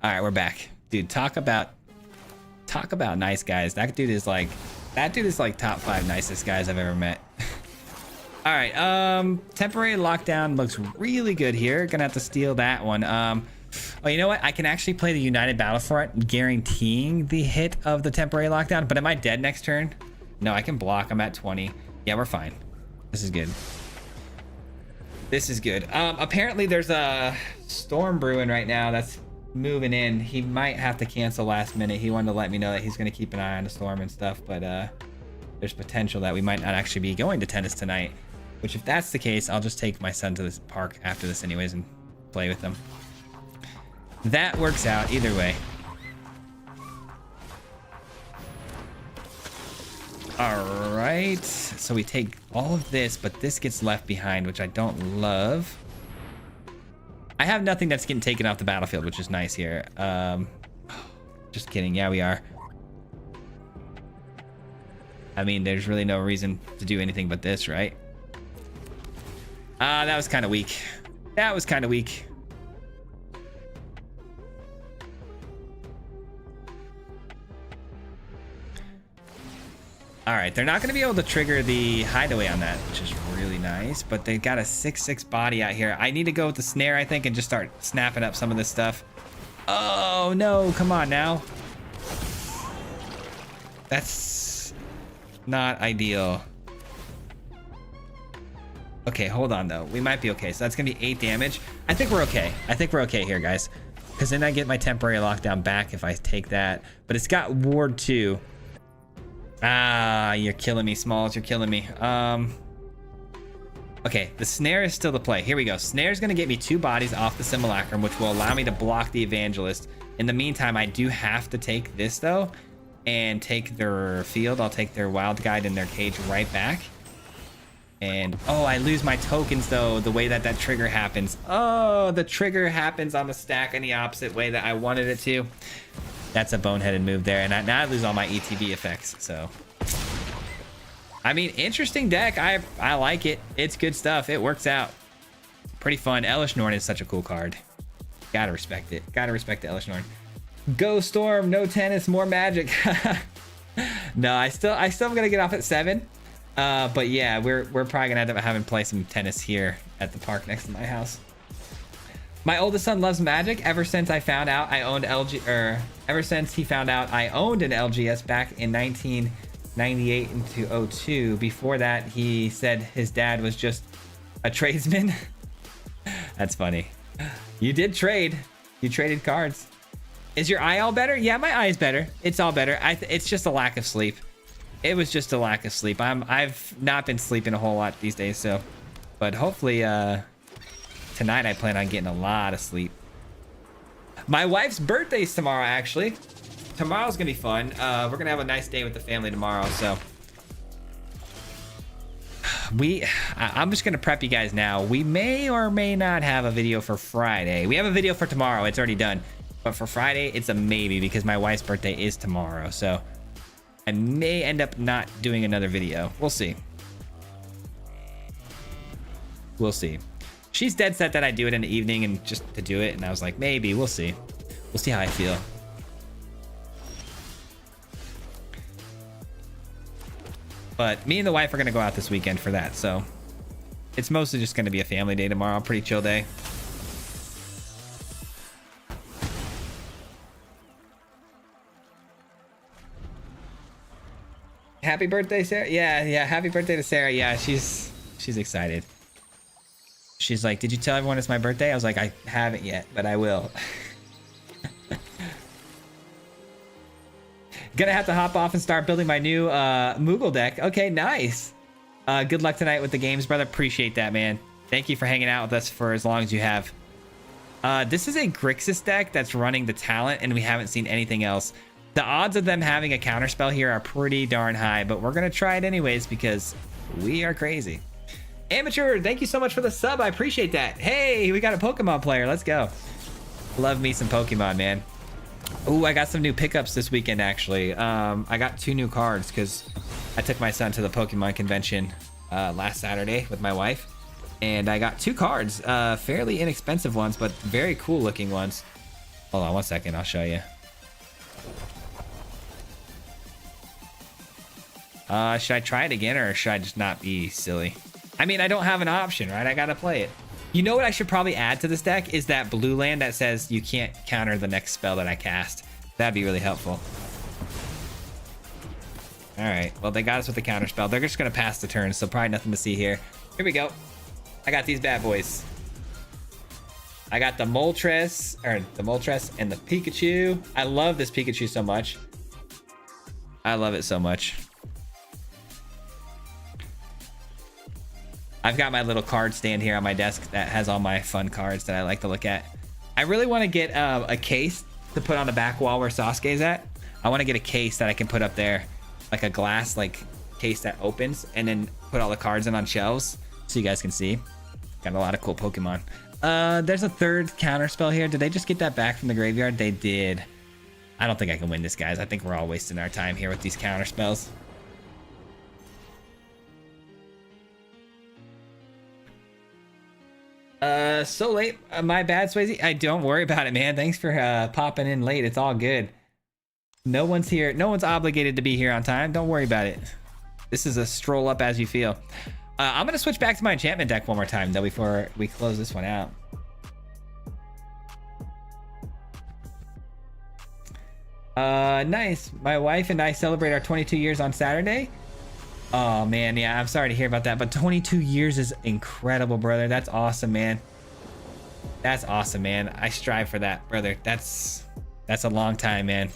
All right, we're back, dude. Talk about nice guys. That dude is like top 5 nicest guys I've ever met. All right, temporary lockdown looks really good here. Gonna have to steal that one. Oh, you know what? I can actually play the United Battlefront, guaranteeing the hit of the temporary lockdown. But am I dead next turn? No, I can block. I'm at 20. Yeah, we're fine. This is good. This is good. Apparently there's a storm brewing right now that's moving in. He might have to cancel last minute. He wanted to let me know that he's going to keep an eye on the storm and stuff, but there's potential that we might not actually be going to tennis tonight, which if that's the case, I'll just take my son to this park after this anyways and play with them. That works out either way. All right, so we take all of this, but this gets left behind, which I don't love. I have nothing that's getting taken off the battlefield, which is nice here. Just kidding. Yeah, we are. I mean, there's really no reason to do anything but this, right? That was kind of weak. That was kind of weak. All right, they're not going to be able to trigger the hideaway on that, which is really nice, but they got a 6/6 body out here. I need to go with the snare, I think, and just start snapping up some of this stuff. Oh, no, come on now. That's not ideal. Okay, hold on though. We might be okay. So that's gonna be 8 damage. I think we're okay. I think we're okay here, guys. Because then I get my temporary lockdown back if I take that. But it's got ward 2. Ah, you're killing me, Smalls. You're killing me. Okay, the snare is still the play. Here we go. Snare's gonna get me 2 bodies off the simulacrum, which will allow me to block the evangelist. In the meantime, I do have to take this though, and take their field. I'll take their wild guide and their cage right back. And oh, I lose my tokens though, the way that that trigger happens. Oh, the trigger happens on the stack in the opposite way that I wanted it to. That's a boneheaded move there. And now I lose all my ETB effects. So, I mean, interesting deck. I like it. It's good stuff. It works out. Pretty fun. Elish Norn is such a cool card. Gotta respect it. Gotta respect the Elish Norn. Go Storm, no tennis, more magic. No, I still am gonna get off at 7. But yeah, we're probably gonna end up having to play some tennis here at the park next to my house. My oldest son loves Magic ever since I found out I owned ever since he found out I owned an LGS back in 1998 into 02. Before that, he said his dad was just a tradesman. That's funny. You did trade. You traded cards. Is your eye all better? Yeah, my eye is better. It's all better. It's just a lack of sleep. It was just a lack of sleep. I've not been sleeping a whole lot these days, so. But hopefully, tonight I plan on getting a lot of sleep. My wife's birthday's tomorrow, actually. Tomorrow's gonna be fun. We're gonna have a nice day with the family tomorrow, so. I'm just gonna prep you guys now. We may or may not have a video for Friday. We have a video for tomorrow. It's already done. But for Friday, it's a maybe because my wife's birthday is tomorrow, so. I may end up not doing another video. We'll see. We'll see. She's dead set that I do it in the evening and just to do it. And I was like, maybe. We'll see. We'll see how I feel. But me and the wife are going to go out this weekend for that. So it's mostly just going to be a family day tomorrow. Pretty chill day. Happy birthday, Sarah. Yeah, happy birthday to Sarah. Yeah, she's excited. She's like, did you tell everyone it's my birthday? I was like, I haven't yet, but I will. Gonna have to hop off and start building my new Moogle deck. Okay, nice. Good luck tonight with the games, brother. Appreciate that, man. Thank you for hanging out with us for as long as you have. This is a Grixis deck that's running the talent, and we haven't seen anything else. The odds of them having a counterspell here are pretty darn high, but we're going to try it anyways because we are crazy. Amateur, thank you so much for the sub. I appreciate that. Hey, we got a Pokemon player. Let's go. Love me some Pokemon, man. Ooh, I got some new pickups this weekend, actually. I got 2 new cards because I took my son to the Pokemon convention last Saturday with my wife. And I got 2 cards, fairly inexpensive ones, but very cool looking ones. Hold on one second. I'll show you. Should I try it again or should I just not be silly? I mean, I don't have an option, right? I gotta play it. You know what I should probably add to this deck is that blue land that says you can't counter the next spell that I cast. That'd be really helpful. All right, well, they got us with the counter spell. They're just gonna pass the turn, so probably nothing to see here. Here we go. I got these bad boys. I got the Moltres and the Pikachu. I love this Pikachu so much. I love it so much. I've got my little card stand here on my desk that has all my fun cards that I like to look at. I really want to get a case to put on the back wall where Sasuke's at. I want to get a case that I can put up there, like a glass case that opens, and then put all the cards in on shelves so you guys can see. Got a lot of cool Pokemon. There's a third counter spell here. Did they just get that back from the graveyard? They did. I don't think I can win this, guys. I think we're all wasting our time here with these counter spells. So late. My bad, Swayze. Don't worry about it, man. Thanks for popping in late. It's all good. No one's here. No one's obligated to be here on time. Don't worry about it. This is a stroll up as you feel. I'm going to switch back to my enchantment deck one more time, though, before we close this one out. Nice. My wife and I celebrate our 22 years on Saturday. Oh man, yeah, I'm sorry to hear about that, but 22 years is incredible, brother. That's awesome, man. That's awesome, man. I strive for that, brother. That's a long time, man.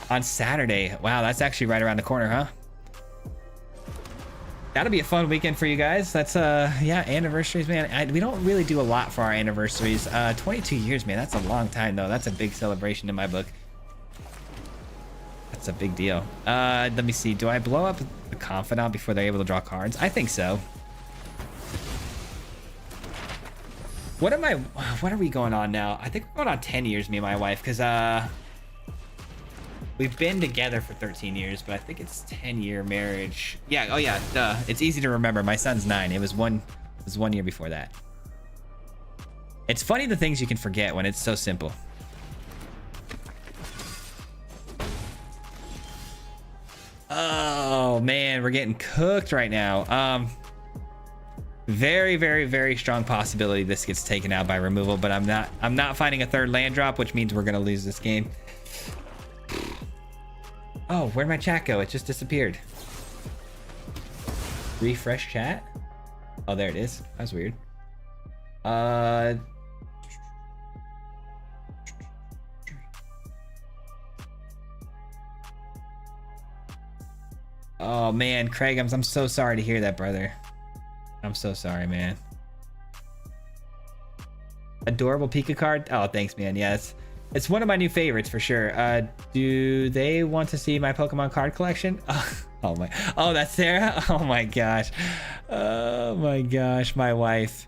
On Saturday. Wow, that's actually right around the corner, huh? That'll be a fun weekend for you guys. That's yeah, anniversaries, man. We don't really do a lot for our anniversaries. 22 years, man. That's a long time though. That's a big celebration in my book. That's a big deal. Let me see. Do I blow up the confidant before they're able to draw cards? I think so. What are we going on now? I think we're going on 10 years, me and my wife, because we've been together for 13 years, but I think it's 10-year marriage. Yeah, oh yeah, duh. It's easy to remember. My son's 9. It was one year before that. It's funny the things you can forget when it's so simple. Oh man, we're getting cooked right now. Very, very, very strong possibility this gets taken out by removal, but I'm not finding a third land drop, which means we're gonna lose this game. Oh, where'd my chat go? It just disappeared. Refresh chat. Oh, there it is. That's weird. Oh man, Craig, I'm so sorry to hear that, brother. I'm so sorry, man. Adorable Pika card. Oh, thanks, man. Yes. It's one of my new favorites for sure. Do they want to see my Pokemon card collection? Oh my. Oh, that's Sarah. Oh my gosh. Oh my gosh. My wife.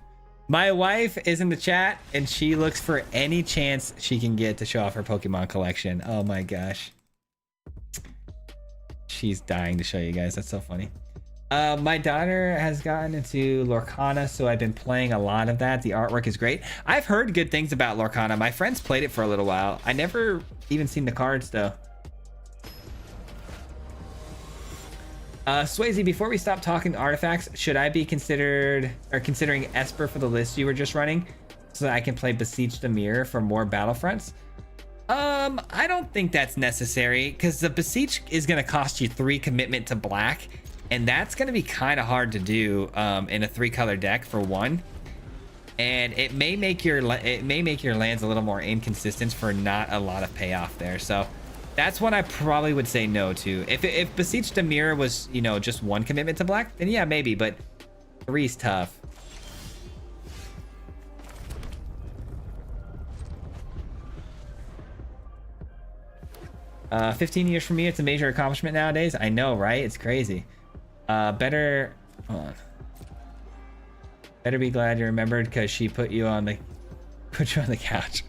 My wife is in the chat and she looks for any chance she can get to show off her Pokemon collection. Oh my gosh. She's dying to show you guys. That's so funny. My daughter has gotten into Lorcana, so I've been playing a lot of that. The artwork is great. I've heard good things about Lorcana. My friends played it for a little while. I never even seen the cards though. Swayze, before we stop talking artifacts, should I be considering Esper for the list you were just running so that I can play Beseech the Mirror for more Battlefronts? I don't think that's necessary because the Beseech is going to cost you 3 commitment to black. And that's going to be kind of hard to do in a 3-color deck for one. And it may make your lands a little more inconsistent for not a lot of payoff there. So that's one I probably would say no to. If Beseech the Mirror was, you know, just 1 commitment to black, then yeah, maybe. But 3's tough. Uh, 15 years for me, it's a major accomplishment nowadays. I know, right? It's crazy. Hold on. Better be glad you remembered because she put you on the couch.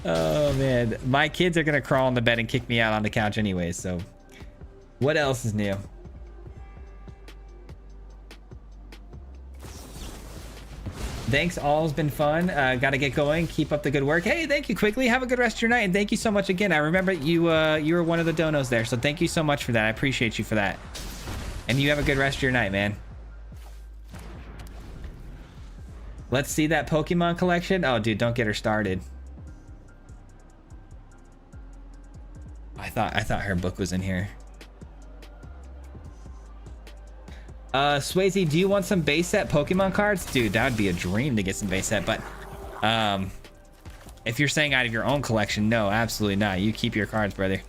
Oh man, my kids are gonna crawl on the bed and kick me out on the couch anyways. So, what else is new? Thanks, all's been fun. Gotta get going. Keep up the good work. Hey, thank you, Quickly. Have a good rest of your night, and thank you so much again. I remember you you were one of the donos there, so thank you so much for that. I appreciate you for that. And you have a good rest of your night, man. Let's see that Pokemon collection. Oh, dude, don't get her started. I thought her book was in here. Swayze, do you want some base set Pokemon cards? Dude, that would be a dream to get some base set, but if you're saying out of your own collection, no, absolutely not. You keep your cards, brother.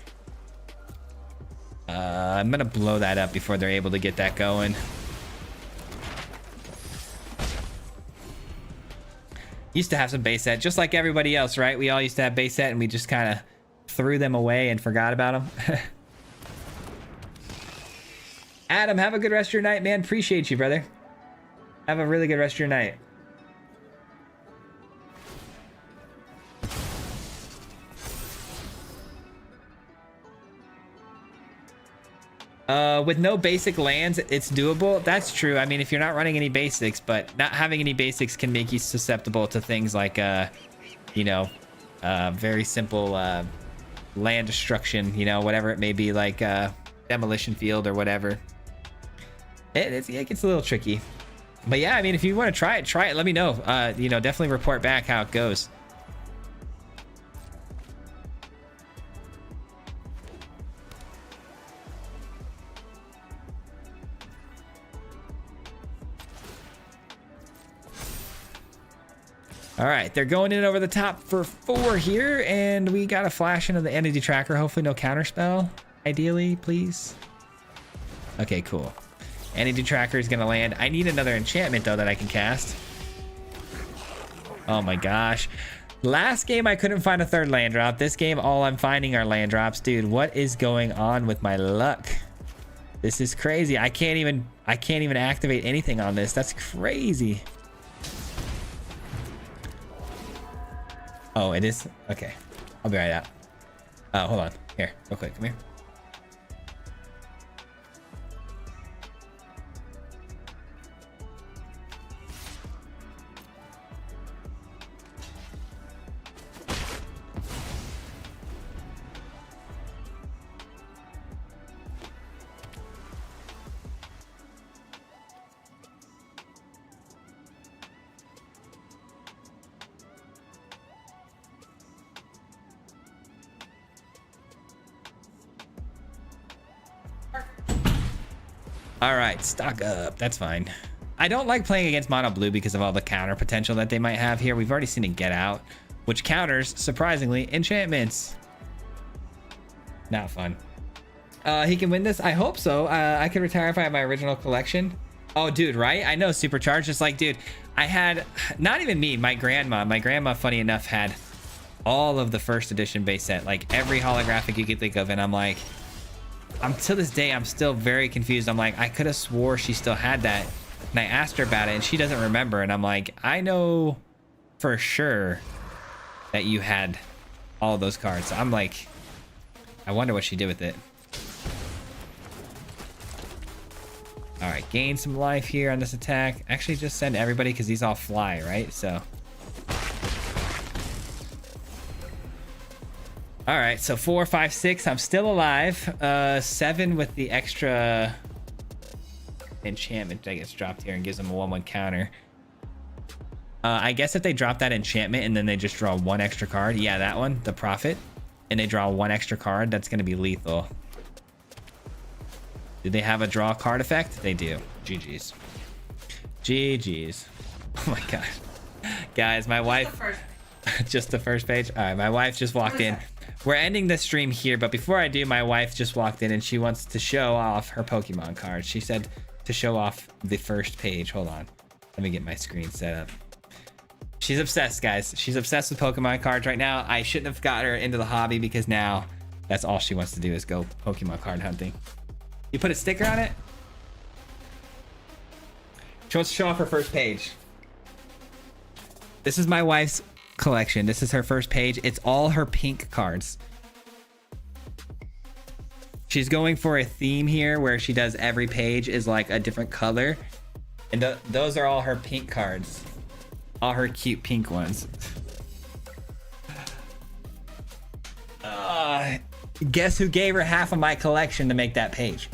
I'm gonna blow that up before they're able to get that going. Used to have some base set, just like everybody else, right? We all used to have base set and we just kind of threw them away and forgot about them. Adam, have a good rest of your night, man. Appreciate you, brother. Have a really good rest of your night. With no basic lands, it's doable. That's true. I mean, if you're not running any basics, but not having any basics can make you susceptible to things like, you know, very simple land destruction, you know, whatever it may be, like demolition field or whatever. It gets a little tricky. But yeah, I mean, if you want to try it, let me know. You know, definitely report back how it goes. All right, they're going in over the top for 4 here, and we got a flash into the energy tracker. Hopefully no counterspell, ideally, please. Okay, cool. Energy tracker is gonna land. I need another enchantment though that I can cast. Oh my gosh. Last game I couldn't find a 3rd land drop. This game all I'm finding are land drops. Dude, what is going on with my luck? This is crazy. I can't even activate anything on this. That's crazy. Oh, it is? Okay. I'll be right out. Hold on. Here, real quick. Come here. All right, stock up. That's fine. I don't like playing against mono blue because of all the counter potential that they might have here. We've already seen it get out, which counters, surprisingly, enchantments. Not fun. He can win this? I hope so. I could retire if I have my original collection. Oh, dude, right? I know, Supercharged. Just like, dude, I had, not even me, my grandma. My grandma, funny enough, had all of the 1st edition base set. Like, every holographic you could think of, and I'm like... to this day, I'm still very confused. I'm like, I could have swore she still had that. And I asked her about it and she doesn't remember. And I'm like, I know for sure that you had all those cards. So I'm like, I wonder what she did with it. All right, gain some life here on this attack. Actually, just send everybody because these all fly, right? So. All right, so 4, 5, 6. I'm still alive. 7 with the extra enchantment that gets dropped here and gives them a 1/1 counter. I guess if they drop that enchantment and then they just draw 1 extra card, yeah, that one, the Prophet, and they draw 1 extra card, that's going to be lethal. Do they have a draw card effect? They do. GG's. GG's. Oh my gosh. Guys, my wife... Just the first page? All right, my wife just walked in. We're ending the stream here, but before I do, my wife just walked in and she wants to show off her Pokemon cards. She said to show off the first page. Hold on. Let me get my screen set up. She's obsessed, guys. She's obsessed with Pokemon cards right now. I shouldn't have got her into the hobby because now that's all she wants to do is go Pokemon card hunting. You put a sticker on it? She wants to show off her first page. This is my wife's collection. This is her first page. It's all her pink cards. She's going for a theme here where she does every page is like a different color, and those are all her pink cards, all her cute pink ones. Guess who gave her half of my collection to make that page?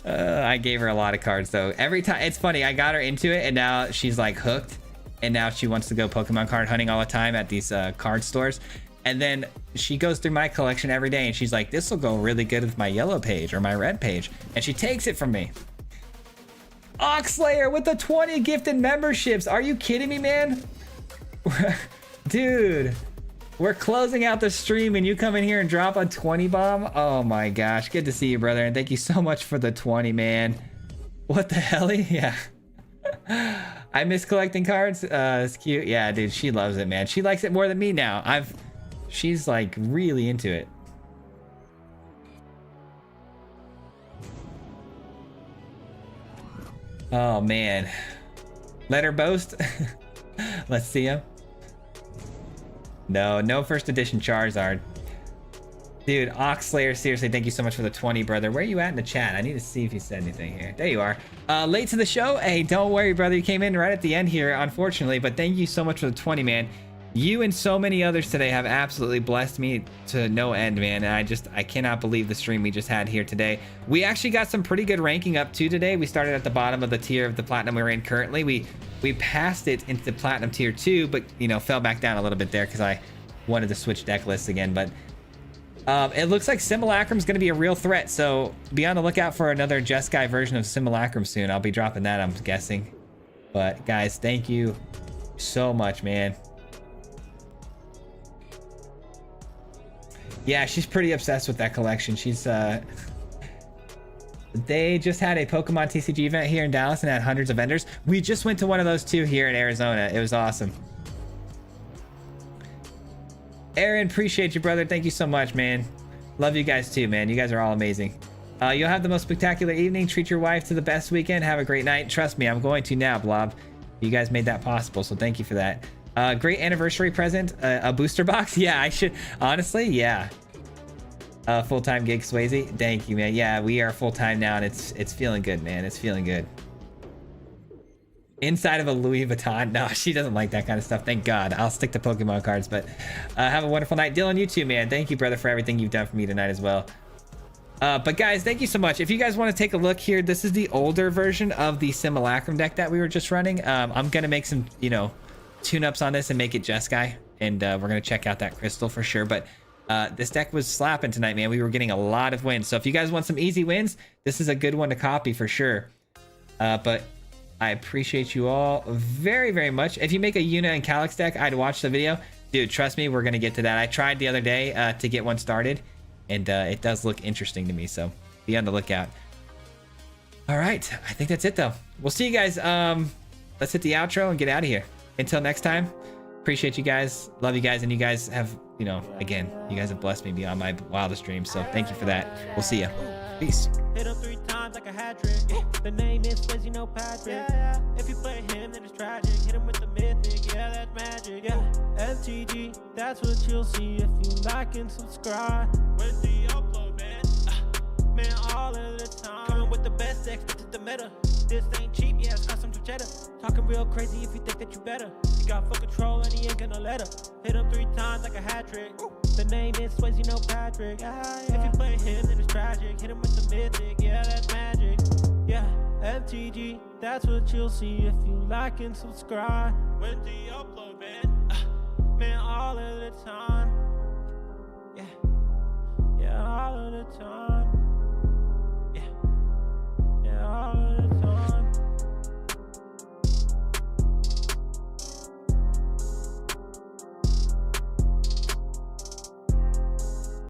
I gave her a lot of cards though. Every time, it's funny, I got her into it and now she's like hooked. And now she wants to go Pokemon card hunting all the time at these card stores. And then she goes through my collection every day and she's like, this will go really good with my yellow page or my red page. And she takes it from me. Oxslayer with the 20 gifted memberships. Are you kidding me, man? Dude, we're closing out the stream and you come in here and drop a 20 bomb. Oh my gosh. Good to see you, brother. And thank you so much for the 20, man. What the hell? Yeah. I miss collecting cards. It's cute. Yeah, dude, she loves it, man. She likes it more than me now. She's like really into it. Oh man. Let her boast. Let's see him. No 1st edition Charizard. Dude, Oxslayer, seriously, thank you so much for the 20, brother. Where are you at in the chat? I need to see if you said anything here. There you are. Late to the show? Hey, don't worry, brother. You came in right at the end here, unfortunately, but thank you so much for the 20, man. You and so many others today have absolutely blessed me to no end, man. And I cannot believe the stream we just had here today. We actually got some pretty good ranking up too today. We started at the bottom of the tier of the platinum we're in currently. We passed it into the platinum tier 2, but, you know, fell back down a little bit there because I wanted to switch deck lists again, but... it looks like Simulacrum's going to be a real threat, so be on the lookout for another Jeskai version of Simulacrum soon. I'll be dropping that, I'm guessing. But guys, thank you so much, man. Yeah, she's pretty obsessed with that collection. She's they just had a Pokemon TCG event here in Dallas and had hundreds of vendors. We just went to one of those too here in Arizona. It was awesome. Aaron, appreciate you, brother. Thank you so much, man. Love you guys too, man. You guys are all amazing. You'll have the most spectacular evening. Treat your wife to the best weekend. Have a great night. Trust me, I'm going to now, Blob. You guys made that possible, so thank you for that. Great anniversary present. A booster box. Yeah, I should. Honestly, yeah. Full-time gig, Swayze. Thank you, man. Yeah, we are full-time now, and it's feeling good, man. It's feeling good. Inside of a Louis Vuitton. No, she doesn't like that kind of stuff. Thank God. I'll stick to Pokemon cards, but have a wonderful night. Dylan, you too, man. Thank you, brother, for everything you've done for me tonight as well. But guys, thank you so much. If you guys want to take a look here, this is the older version of the Simulacrum deck that we were just running. I'm going to make some, you know, tune-ups on this and make it Jeskai, and we're going to check out that crystal for sure. But this deck was slapping tonight, man. We were getting a lot of wins. So if you guys want some easy wins, this is a good one to copy for sure. But I appreciate you all very, very much. If you make a Yuna and Calyx deck, I'd watch the video. Dude, trust me, we're going to get to that. I tried the other day to get one started, and it does look interesting to me, so be on the lookout. All right, I think that's it, though. We'll see you guys. Let's hit the outro and get out of here. Until next time, appreciate you guys. Love you guys, and you guys have, you know, again, you guys have blessed me beyond my wildest dreams, so thank you for that. We'll see you. Peace. Hit him 3 times like a hat trick. The name is Swayze, no Patrick. If you play him, then it's tragic. Hit him with the mythic, yeah, that's magic. Yeah, MTG, that's what you'll see if you like and subscribe. With the upload, man, all of the time. Coming with the best decks, this is the meta. This ain't cheap, yeah, it's got some cheddar. Talking real crazy if you think that you better. You got full control and he ain't gonna let her. Hit him 3 times like a hat trick. The name is Swayze, no Patrick. If you play him, then it's tragic. Hit him with the mythic, yeah, that's magic. Yeah, MTG, that's what you'll see if you like and subscribe. With the upload, man, all of the time. Yeah, all of the time.